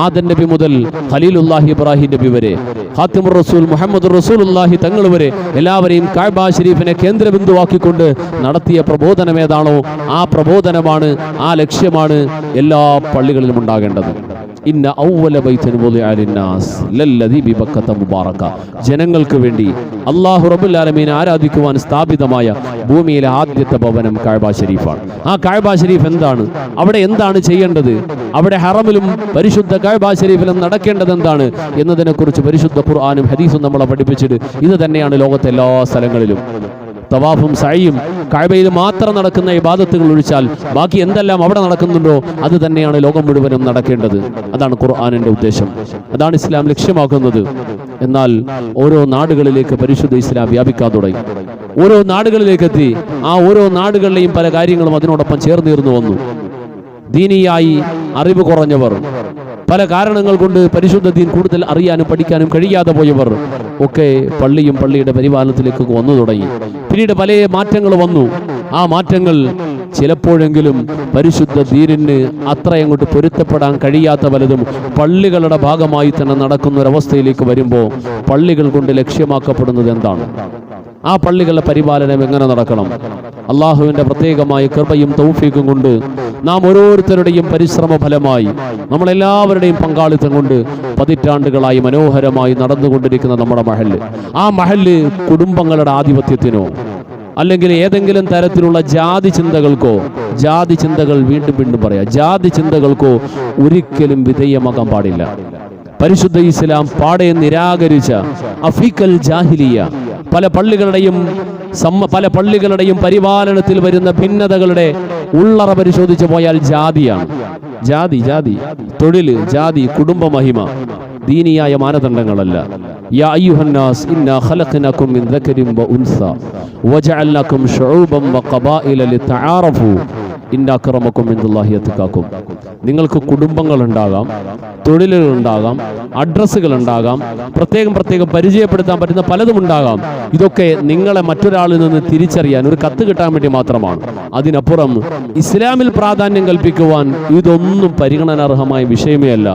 ആദം നബി മുതൽ ഖലീലുല്ലാഹി ഇബ്രാഹിം നബി വരെ, ഖാത്തിമുർ റസൂൽ മുഹമ്മദുർ റസൂലുള്ളാഹി തങ്ങൾ വരെ എല്ലാവരെയും കഅബ ശരീഫിനെ കേന്ദ്രബിന്ദുവാക്കിക്കൊണ്ട് നടത്തിയ പ്രബോധനം ഏതാണോ ആ പ്രബോധനമാണ്, ആ ലക്ഷ്യമാണ് എല്ലാ പള്ളികളിലും ഉണ്ടാകേണ്ടത്. ഇന്ന ഔവല ബൈത്തിൻ വുദിഅ ലിന്നാസ് ലല്ലദീ ബിബക്കത മുബാറക. ജനങ്ങൾക്ക് വേണ്ടി അല്ലാഹു റബ്ബുൽ ആലമീൻ ആരാധിക്കുവാൻ സ്ഥാപിതമായ ഭൂമിയിലെ ആദ്യത്തെ ഭവനം കഅബ ശരീഫാണ്. ആ കഅബ ശരീഫ് എന്താണ്? അവിടെ എന്താണ് ചെയ്യേണ്ടത്? അവിടെ ഹറമിലും പരിശുദ്ധ കഅബ ശരീഫിലും നടക്കേണ്ടത് എന്താണ് എന്നതിനെക്കുറിച്ച് പരിശുദ്ധ ഖുർആനും ഹദീസും നമ്മളെ പഠിപ്പിച്ചിട്ട് ഇത് തന്നെയാണ് ലോകത്തെ എല്ലാ സ്ഥലങ്ങളിലും. തവാഫും സഅയും കഅബയിൽ മാത്രം നടക്കുന്ന ഇബാദത്തുകൾ ഒഴിച്ചാൽ ബാക്കി എന്തെല്ലാം അവിടെ നടക്കുന്നുണ്ടോ അത് തന്നെയാണ് ലോകം മുഴുവനും നടക്കേണ്ടത്. അതാണ് ഖുർആനിന്റെ ഉദ്ദേശം, അതാണ് ഇസ്ലാം ലക്ഷ്യമാക്കുന്നത്. എന്നാൽ ഓരോ നാടുകളിലേക്ക് പരിശുദ്ധ ഇസ്ലാം വ്യാപിക്കാൻ തുടങ്ങി. ഓരോ നാടുകളിലേക്ക് എത്തി. ആ ഓരോ നാടുകളിലെയും പല കാര്യങ്ങളും അതിനോടൊപ്പം ചേർന്നിരുന്നു വന്നു. ദീനിയായി അറിവ് കുറഞ്ഞവർ, പല കാരണങ്ങൾ കൊണ്ട് പരിശുദ്ധ ദീൻ കൂടുതൽ അറിയാനും പഠിക്കാനും കഴിയാതെ പോയവർ ഒക്കെ പള്ളിയും പള്ളിയുടെ പരിപാലനത്തിലേക്ക് വന്നു തുടങ്ങി. പിന്നീട് പല മാറ്റങ്ങൾ വന്നു. ആ മാറ്റങ്ങൾ ചിലപ്പോഴെങ്കിലും പരിശുദ്ധ ദീനിന് അത്രയങ്ങോട്ട് പൊരുത്തപ്പെടാൻ കഴിയാത്ത പലതും പള്ളികളുടെ ഭാഗമായി തന്നെ നടക്കുന്ന ഒരവസ്ഥയിലേക്ക് വരുമ്പോൾ പള്ളികൾ കൊണ്ട് ലക്ഷ്യമാക്കപ്പെടുന്നത് എന്താണ്? ആ പള്ളികളുടെ പരിപാലനം എങ്ങനെ നടക്കണം? അള്ളാഹുവിന്റെ പ്രത്യേകമായ കൃപയും തൗഫീഖും കൊണ്ട് നാം ഓരോരുത്തരുടെയും പരിശ്രമ ഫലമായി നമ്മളെല്ലാവരുടെയും പങ്കാളിത്തം കൊണ്ട് പതിറ്റാണ്ടുകളായി മനോഹരമായി നടന്നുകൊണ്ടിരിക്കുന്ന നമ്മുടെ മഹല്ല്, ആ മഹല്ല് കുടുംബങ്ങളുടെ ആധിപത്യത്തിനോ അല്ലെങ്കിൽ ഏതെങ്കിലും തരത്തിലുള്ള ജാതി ചിന്തകൾ വീണ്ടും പറയാം, ജാതി ചിന്തകൾക്കോ ഒരിക്കലും വിധേയമാകാൻ പാടില്ല. പരിശുദ്ധ ഇസ്ലാം പാടെ നിരാകരിച്ച അഫീക്കൽ ജാഹിലിയ പല പള്ളികളുടെയും പരിപാലനത്തിൽ വരുന്ന ഭിന്നതകളുടെ ഉള്ളറ പരിശോധിച്ചു പോയാൽ ജാതിയാണ്. ജാതി തൊഴില്, ജാതി, കുടുംബ മഹിമ ദീനിയായ മാനദണ്ഡങ്ങളല്ല. യാ അയ്യുഹന്നാസ് ഇന്നാ ഖലഖനാകും മിൻ ദക്കരിൻ വ ഉൻസ വജഅൽനാകും ശുഊബൻ വ ഖബായില ലിതആറഫു ഇന്ന അക്രമക്കും ഇൻദല്ലാഹി അത്ഖാക്കും. നിങ്ങൾക്ക് കുടുംബങ്ങൾ ഉണ്ടാകാം, തൊഴിലുകൾ ഉണ്ടാകാം, അഡ്രസ്സുകൾ ഉണ്ടാകാം, പ്രത്യേകം പരിചയപ്പെടുത്താൻ പറ്റുന്ന പലതും ഉണ്ടാകാം. ഇതൊക്കെ നിങ്ങളെ മറ്റൊരാളിൽ നിന്ന് തിരിച്ചറിയാൻ ഒരു കത്ത് കിട്ടാൻ വേണ്ടി മാത്രമാണ്. അതിനപ്പുറം ഇസ്ലാമിൽ പ്രാധാന്യം കൽപ്പിക്കുവാൻ ഇതൊന്നും പരിഗണനാർഹമായ വിഷയമേ അല്ല.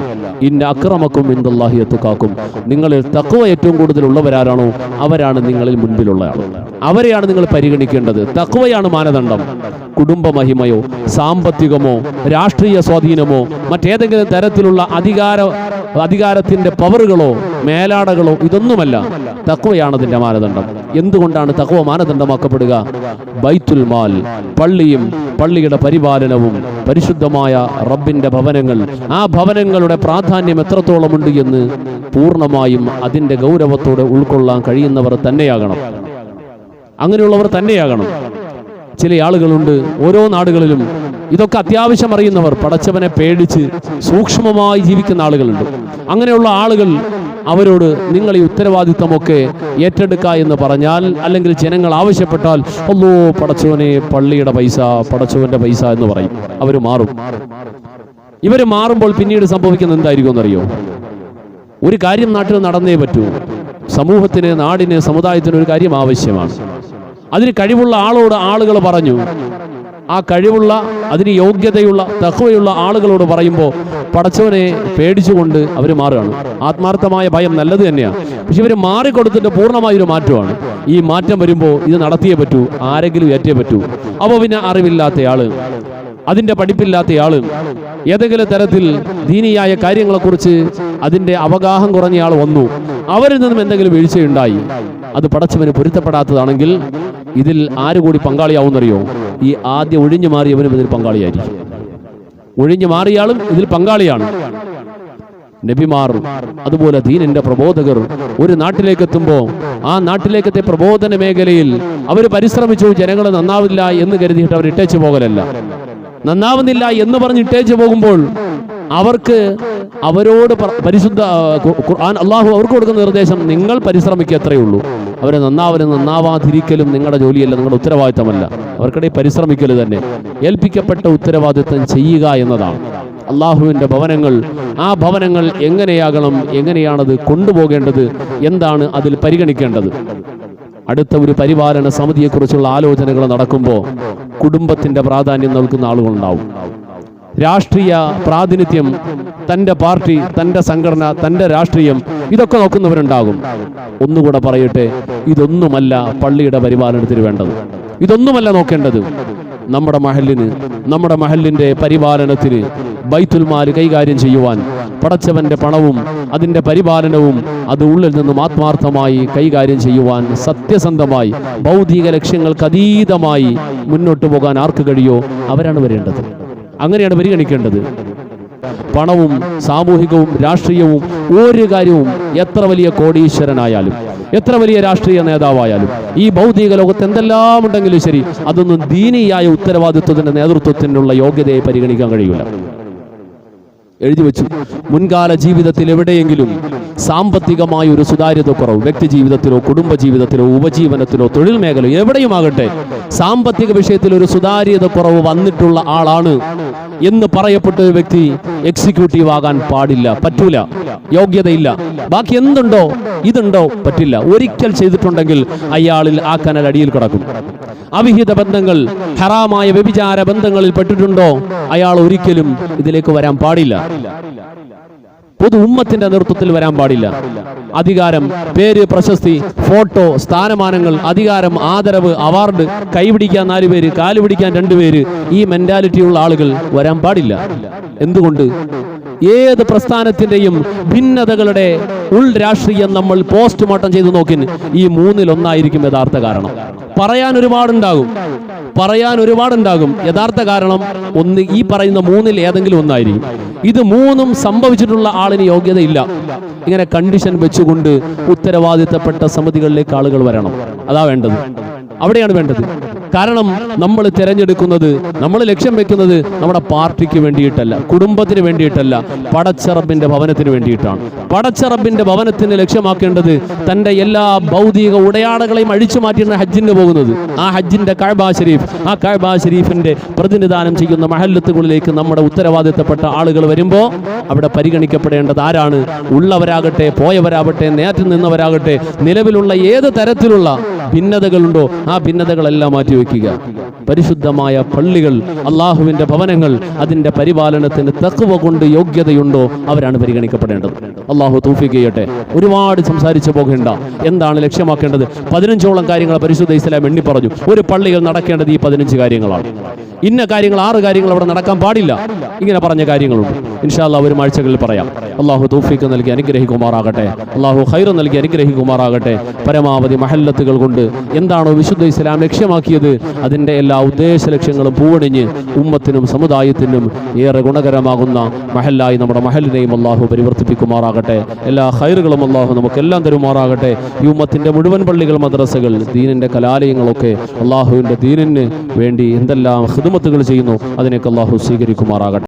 ഇന്ന അക്രമക്കും ഇൻദല്ലാഹി അത്ഖാക്കും. നിങ്ങളിൽ തഖ്വ ഏറ്റവും കൂടുതൽ ഉള്ളവരാരാണോ അവരാണ് നിങ്ങളിൽ മുൻപിലുള്ള ആൾ. അവരെയാണ് നിങ്ങൾ പരിഗണിക്കേണ്ടത്. തഖ്വയാണ് മാനദണ്ഡം. കുടുംബ മഹിമയോ സാമ്പത്തികമോ രാഷ്ട്രീയ സ്വാധീനമോ മറ്റേതെങ്കിലും തരത്തിലുള്ള അധികാരത്തിന്റെ പവറുകളോ മേലാടകളോ ഇതൊന്നുമല്ല. തഖ്വയാണ് അതിന്റെ മാനദണ്ഡം. എന്തുകൊണ്ടാണ് തഖ്വ മാനദണ്ഡമാക്കപ്പെടുക? ബൈത്തുൽ മാൽ, പള്ളിയും പള്ളിയുടെ പരിപാലനവും പരിശുദ്ധമായ റബ്ബിന്റെ ഭവനങ്ങൾ, ആ ഭവനങ്ങളുടെ പ്രാധാന്യം എത്രത്തോളമുണ്ട് എന്ന് പൂർണ്ണമായും അതിന്റെ ഗൗരവത്തോടെ ഉൾക്കൊള്ളാൻ കഴിയുന്നവർ തന്നെയാകണം. അങ്ങനെയുള്ളവർ തന്നെയാകണം. ചില ആളുകളുണ്ട് ഓരോ നാടുകളിലും ഇതൊക്കെ അത്യാവശ്യം അറിയുന്നവർ, പടച്ചവനെ പേടിച്ച് സൂക്ഷ്മമായി ജീവിക്കുന്ന ആളുകളുണ്ട്. അങ്ങനെയുള്ള ആളുകൾ അവരോട് നിങ്ങൾ ഈ ഉത്തരവാദിത്തമൊക്കെ ഏറ്റെടുക്കുക എന്ന് പറഞ്ഞാൽ, അല്ലെങ്കിൽ ജനങ്ങൾ ആവശ്യപ്പെട്ടാൽ അല്ലോ പടച്ചവനെ പള്ളിയുടെ പൈസ, പടച്ചവന്റെ പൈസ എന്ന് പറയും. അവർ മാറും. ഇവർ മാറുമ്പോൾ പിന്നീട് സംഭവിക്കുന്നത് എന്തായിരിക്കും എന്നറിയോ? ഒരു കാര്യം നാട്ടിൽ നടന്നേ പറ്റൂ. സമൂഹത്തിന്, നാടിന്, സമുദായത്തിന് ഒരു കാര്യം ആവശ്യമാണ്. അതിന് കഴിവുള്ള ആളോട് ആളുകൾ പറഞ്ഞു, ആ കഴിവുള്ള, അതിന് യോഗ്യതയുള്ള, തഖ്വയുള്ള ആളുകളോട് പറയുമ്പോൾ പടച്ചവനെ പേടിച്ചുകൊണ്ട് അവർ മാറുകയാണ്. ആത്മാർത്ഥമായ ഭയം നല്ലത് തന്നെയാണ്, പക്ഷെ ഇവർ മാറിക്കൊടുത്തിട്ട് പൂർണ്ണമായൊരു മാറ്റമാണ്. ഈ മാറ്റം വരുമ്പോൾ ഇത് നടത്തിയേ പറ്റൂ, ആരെങ്കിലും ഏറ്റേ പറ്റൂ. അപ്പോൾ പിന്നെ അറിവില്ലാത്തയാള്, അതിൻ്റെ പഠിപ്പില്ലാത്തയാള്, ഏതെങ്കിലും തരത്തിൽ ദീനിയായ കാര്യങ്ങളെക്കുറിച്ച് അതിൻ്റെ അവഗാഹം കുറഞ്ഞയാൾ വന്നു, അവരിൽ നിന്നും എന്തെങ്കിലും വീഴ്ചയുണ്ടായി, അത് പടച്ചവന് പൊരുത്തപ്പെടാത്തതാണെങ്കിൽ ഇതിൽ ആര് കൂടി പങ്കാളിയാവുന്നറിയോ? ഈ ആദ്യം ഒഴിഞ്ഞു മാറിയവനും ഇതിൽ പങ്കാളിയായിരിക്കും. ഒഴിഞ്ഞു മാറിയാളും ഇതിൽ പങ്കാളിയാണ്. നബിമാർ, അതുപോലെ ദീനിന്റെ പ്രബോധകർ ഒരു നാട്ടിലേക്ക് എത്തുമ്പോൾ ആ നാട്ടിലേക്കത്തെ പ്രബോധന മേഖലയിൽ അവർ പരിശ്രമിച്ചു. ജനങ്ങൾ നന്നാവില്ല എന്ന് കരുതിയിട്ട് അവർ ഇട്ടേച്ചു പോകലല്ല. നന്നാവുന്നില്ല എന്ന് പറഞ്ഞ് ഇട്ടേച്ചു പോകുമ്പോൾ അവർക്ക് അവരോട് പരിശുദ്ധ ഖുർആൻ, അള്ളാഹു അവർക്ക് കൊടുക്കുന്ന നിർദ്ദേശം, നിങ്ങൾ പരിശ്രമിക്കുക, എത്രയേ ഉള്ളൂ. അവരെ നന്നാവാതിരിക്കലും നിങ്ങളുടെ ജോലിയല്ല, നിങ്ങളുടെ ഉത്തരവാദിത്തമല്ല. അവർക്കിടയിൽ പരിശ്രമിക്കൽ തന്നെ ഏൽപ്പിക്കപ്പെട്ട ഉത്തരവാദിത്തം ചെയ്യുക എന്നതാണ്. അള്ളാഹുവിൻ്റെ ഭവനങ്ങൾ, ആ ഭവനങ്ങൾ എങ്ങനെയാകണം, എങ്ങനെയാണത് കൊണ്ടുപോകേണ്ടത്, എന്താണ് അതിൽ പരിഗണിക്കേണ്ടത്. അടുത്ത ഒരു പരിപാലന സമിതിയെക്കുറിച്ചുള്ള ആലോചനകൾ നടക്കുമ്പോൾ കുടുംബത്തിന്റെ പ്രാധാന്യം നൽകുന്ന ആളുകളുണ്ടാവും. രാഷ്ട്രീയ പ്രാതിനിധ്യം, തൻ്റെ പാർട്ടി, തൻ്റെ സംഘടന, തൻ്റെ രാഷ്ട്രീയം, ഇതൊക്കെ നോക്കുന്നവരുണ്ടാകും. ഒന്നുകൂടെ പറയട്ടെ, ഇതൊന്നുമല്ല പള്ളിയുടെ പരിപാലനത്തിന് വേണ്ടത്. ഇതൊന്നുമല്ല നോക്കേണ്ടത്. നമ്മുടെ മഹല്ലിന്, നമ്മുടെ മഹല്ലിന്റെ പരിപാലനത്തിന്, ബൈത്തുൽ മാൽ കൈകാര്യം ചെയ്യുവാൻ, പടച്ചവന്റെ പണവും അതിൻ്റെ പരിപാലനവും അത് ഉള്ളിൽ നിന്നും ആത്മാർത്ഥമായി കൈകാര്യം ചെയ്യുവാൻ, സത്യസന്ധമായി ഭൗതിക ലക്ഷ്യങ്ങൾക്ക് അതീതമായി മുന്നോട്ട് പോകാൻ ആർക്ക് കഴിയോ അവരാണ് വരേണ്ടത്. അങ്ങനെയാണ് പരിഗണിക്കേണ്ടത്. പണവും സാമൂഹികവും രാഷ്ട്രീയവും ഒരു കാര്യവും, എത്ര വലിയ കോടീശ്വരനായാലും, എത്ര വലിയ രാഷ്ട്രീയ നേതാവായാലും, ഈ ഭൗതിക ലോകത്ത് എന്തെല്ലാം ഉണ്ടെങ്കിലും ശരി, അതൊന്നും ദീനിയായ ഉത്തരവാദിത്വത്തിന്റെ നേതൃത്വത്തിനുള്ള യോഗ്യതയെ പരിഗണിക്കാൻ കഴിയില്ല. എഴുതി വെച്ചു, മുൻകാല ജീവിതത്തിൽ എവിടെയെങ്കിലും സാമ്പത്തികമായ ഒരു സുതാര്യത കുറവ്, വ്യക്തി ജീവിതത്തിലോ കുടുംബ ജീവിതത്തിലോ ഉപജീവനത്തിലോ തൊഴിൽ മേഖലയോ എവിടെയുമാകട്ടെ, സാമ്പത്തിക വിഷയത്തിൽ ഒരു സുതാര്യത കുറവ് വന്നിട്ടുള്ള ആളാണ് എന്ന് പറയപ്പെട്ട ഒരു വ്യക്തി എക്സിക്യൂട്ടീവ് ആകാൻ പാടില്ല, പറ്റൂല, യോഗ്യതയില്ല. ബാക്കി എന്തുണ്ടോ ഇതുണ്ടോ പറ്റില്ല. ഒരിക്കൽ ചെയ്തിട്ടുണ്ടെങ്കിൽ അയാളിൽ ആ കനൽ അടിയിൽ കിടക്കും. അവിഹിത ബന്ധങ്ങൾ, ഹറാമായ വ്യഭിചാര ബന്ധങ്ങളിൽ പെട്ടിട്ടുണ്ടോ അയാൾ ഒരിക്കലും ഇതിലേക്ക് വരാൻ പാടില്ല. പൊതു ഉമ്മത്തിന്റെ നേതൃത്വത്തിൽ വരാൻ പാടില്ല. അധികാരം, പേര്, പ്രശസ്തി, ഫോട്ടോ, സ്ഥാനമാനങ്ങൾ, അധികാരം, ആദരവ്, അവാർഡ്, കൈപിടിക്കാൻ 4 പേര്, കാല് പിടിക്കാൻ 2 പേര്, ഈ മെന്റാലിറ്റിയുള്ള ആളുകൾ വരാൻ പാടില്ല. എന്തുകൊണ്ട്? ഏത് പ്രസ്ഥാനത്തിന്റെയും ഭിന്നതകളുടെ ഉൾ രാഷ്ട്രീയം നമ്മൾ പോസ്റ്റ്മോർട്ടം ചെയ്ത് നോക്കി, ഈ 3-ൽ 1 യഥാർത്ഥ കാരണം. പറയാൻ ഒരുപാടുണ്ടാകും. യഥാർത്ഥ കാരണം ഒന്ന്, ഈ പറയുന്ന 3-ൽ ഏതെങ്കിലും ഒന്നായിരിക്കും. ഇത് 3ഉം സംഭവിച്ചിട്ടുള്ള ആളിന് യോഗ്യതയില്ല. ഇങ്ങനെ കണ്ടീഷൻ വെച്ചുകൊണ്ട് ഉത്തരവാദിത്തപ്പെട്ട സമിതികളിലേക്ക് ആളുകൾ വരണം. അതാ വേണ്ടത്, അവിടെയാണ് വേണ്ടത്. കാരണം നമ്മൾ തിരഞ്ഞെടുക്കുന്നത്, നമ്മൾ ലക്ഷ്യം വെക്കുന്നത് നമ്മുടെ പാർട്ടിക്ക് വേണ്ടിയിട്ടല്ല, കുടുംബത്തിന് വേണ്ടിയിട്ടല്ല, പടച്ചറബിന്റെ ഭവനത്തിന് വേണ്ടിയിട്ടാണ്. പടച്ചറബിന്റെ ഭവനത്തിന് ലക്ഷ്യമാക്കേണ്ടത് തന്റെ എല്ലാ ഭൗതിക ഉടയാടകളെയും അഴിച്ചു മാറ്റിയാണ് ഹജ്ജിന് പോകുന്നത്. ആ ഹജ്ജിന്റെ കഅബ ശരീഫ്, ആ കഅബ ശരീഫിന്റെ പ്രതിനിധാനം ചെയ്യുന്ന മഹല്ലത്തുകളിലേക്ക് നമ്മുടെ ഉത്തരവാദിത്തപ്പെട്ട ആളുകൾ വരുമ്പോൾ അവിടെ പരിഗണിക്കപ്പെടേണ്ടത് ആരാണ്? ഉള്ളവരാകട്ടെ, പോയവരാകട്ടെ, നേരത്തെ നിന്നവരാകട്ടെ, നിലവിലുള്ള ഏത് തരത്തിലുള്ള ഭിന്നതകളുണ്ടോ ആ ഭിന്നതകളെല്ലാം മാറ്റിവെക്കുക. പരിശുദ്ധമായ പള്ളികൾ, അള്ളാഹുവിന്റെ ഭവനങ്ങൾ, അതിന്റെ പരിപാലനത്തിന് തഖ്വ കൊണ്ട് യോഗ്യതയുണ്ടോ അവരാണ് പരിഗണിക്കപ്പെടേണ്ടത്. അള്ളാഹു തൗഫീഖ് ചെയ്യട്ടെ. ഒരുപാട് സംസാരിച്ചു പോകേണ്ട. എന്താണ് ലക്ഷ്യമാക്കേണ്ടത്? 15ഓളം കാര്യങ്ങൾ പരിശുദ്ധ ഇസ്ലാം എണ്ണി പറഞ്ഞു. ഒരു പള്ളികൾ നടക്കേണ്ടത് ഈ 15 കാര്യങ്ങളാണ്. ഇന്ന കാര്യങ്ങൾ, 6 കാര്യങ്ങൾ അവിടെ നടക്കാൻ പാടില്ല, ഇങ്ങനെ പറഞ്ഞ കാര്യങ്ങളുണ്ട്. ഇൻഷാ അല്ലാഹ് വരും ആഴ്ചകളിൽ പറയാം. അള്ളാഹു തൗഫീഖ് നൽകി അനുഗ്രഹിക്കുമാറാകട്ടെ. അള്ളാഹു ഖൈർ നൽകി അനുഗ്രഹിക്കുമാറാകട്ടെ. പരമാവധി മഹല്ലത്തുകൾ കൊണ്ട് എന്താണോ വിശുദ്ധ ഇസ്ലാം ലക്ഷ്യമാക്കിയത് അതിൻ്റെ എല്ലാ ഉദ്ദേശ ലക്ഷ്യങ്ങളും പൂവണിഞ്ഞ് ഉമ്മത്തിനും സമുദായത്തിനും ഏറെ ഗുണകരമാകുന്ന മഹല്ലായി നമ്മുടെ മഹലിനെയും അള്ളാഹു പരിവർത്തിപ്പിക്കുമാറാകട്ടെ. എല്ലാ ഖൈറുകളും അള്ളാഹു നമുക്കെല്ലാം തരുമാറാകട്ടെ. ഈ ഉമ്മത്തിൻ്റെ മുഴുവൻ പള്ളികൾ, മദ്രസകൾ, ദീനിൻ്റെ കലാലയങ്ങളൊക്കെ അള്ളാഹുവിൻ്റെ ദീനിന് വേണ്ടി എന്തെല്ലാം ഖിദ്മത്തുകൾ ചെയ്യുന്നു അതിനൊക്കെ അള്ളാഹു സ്വീകരിക്കുമാറാകട്ടെ.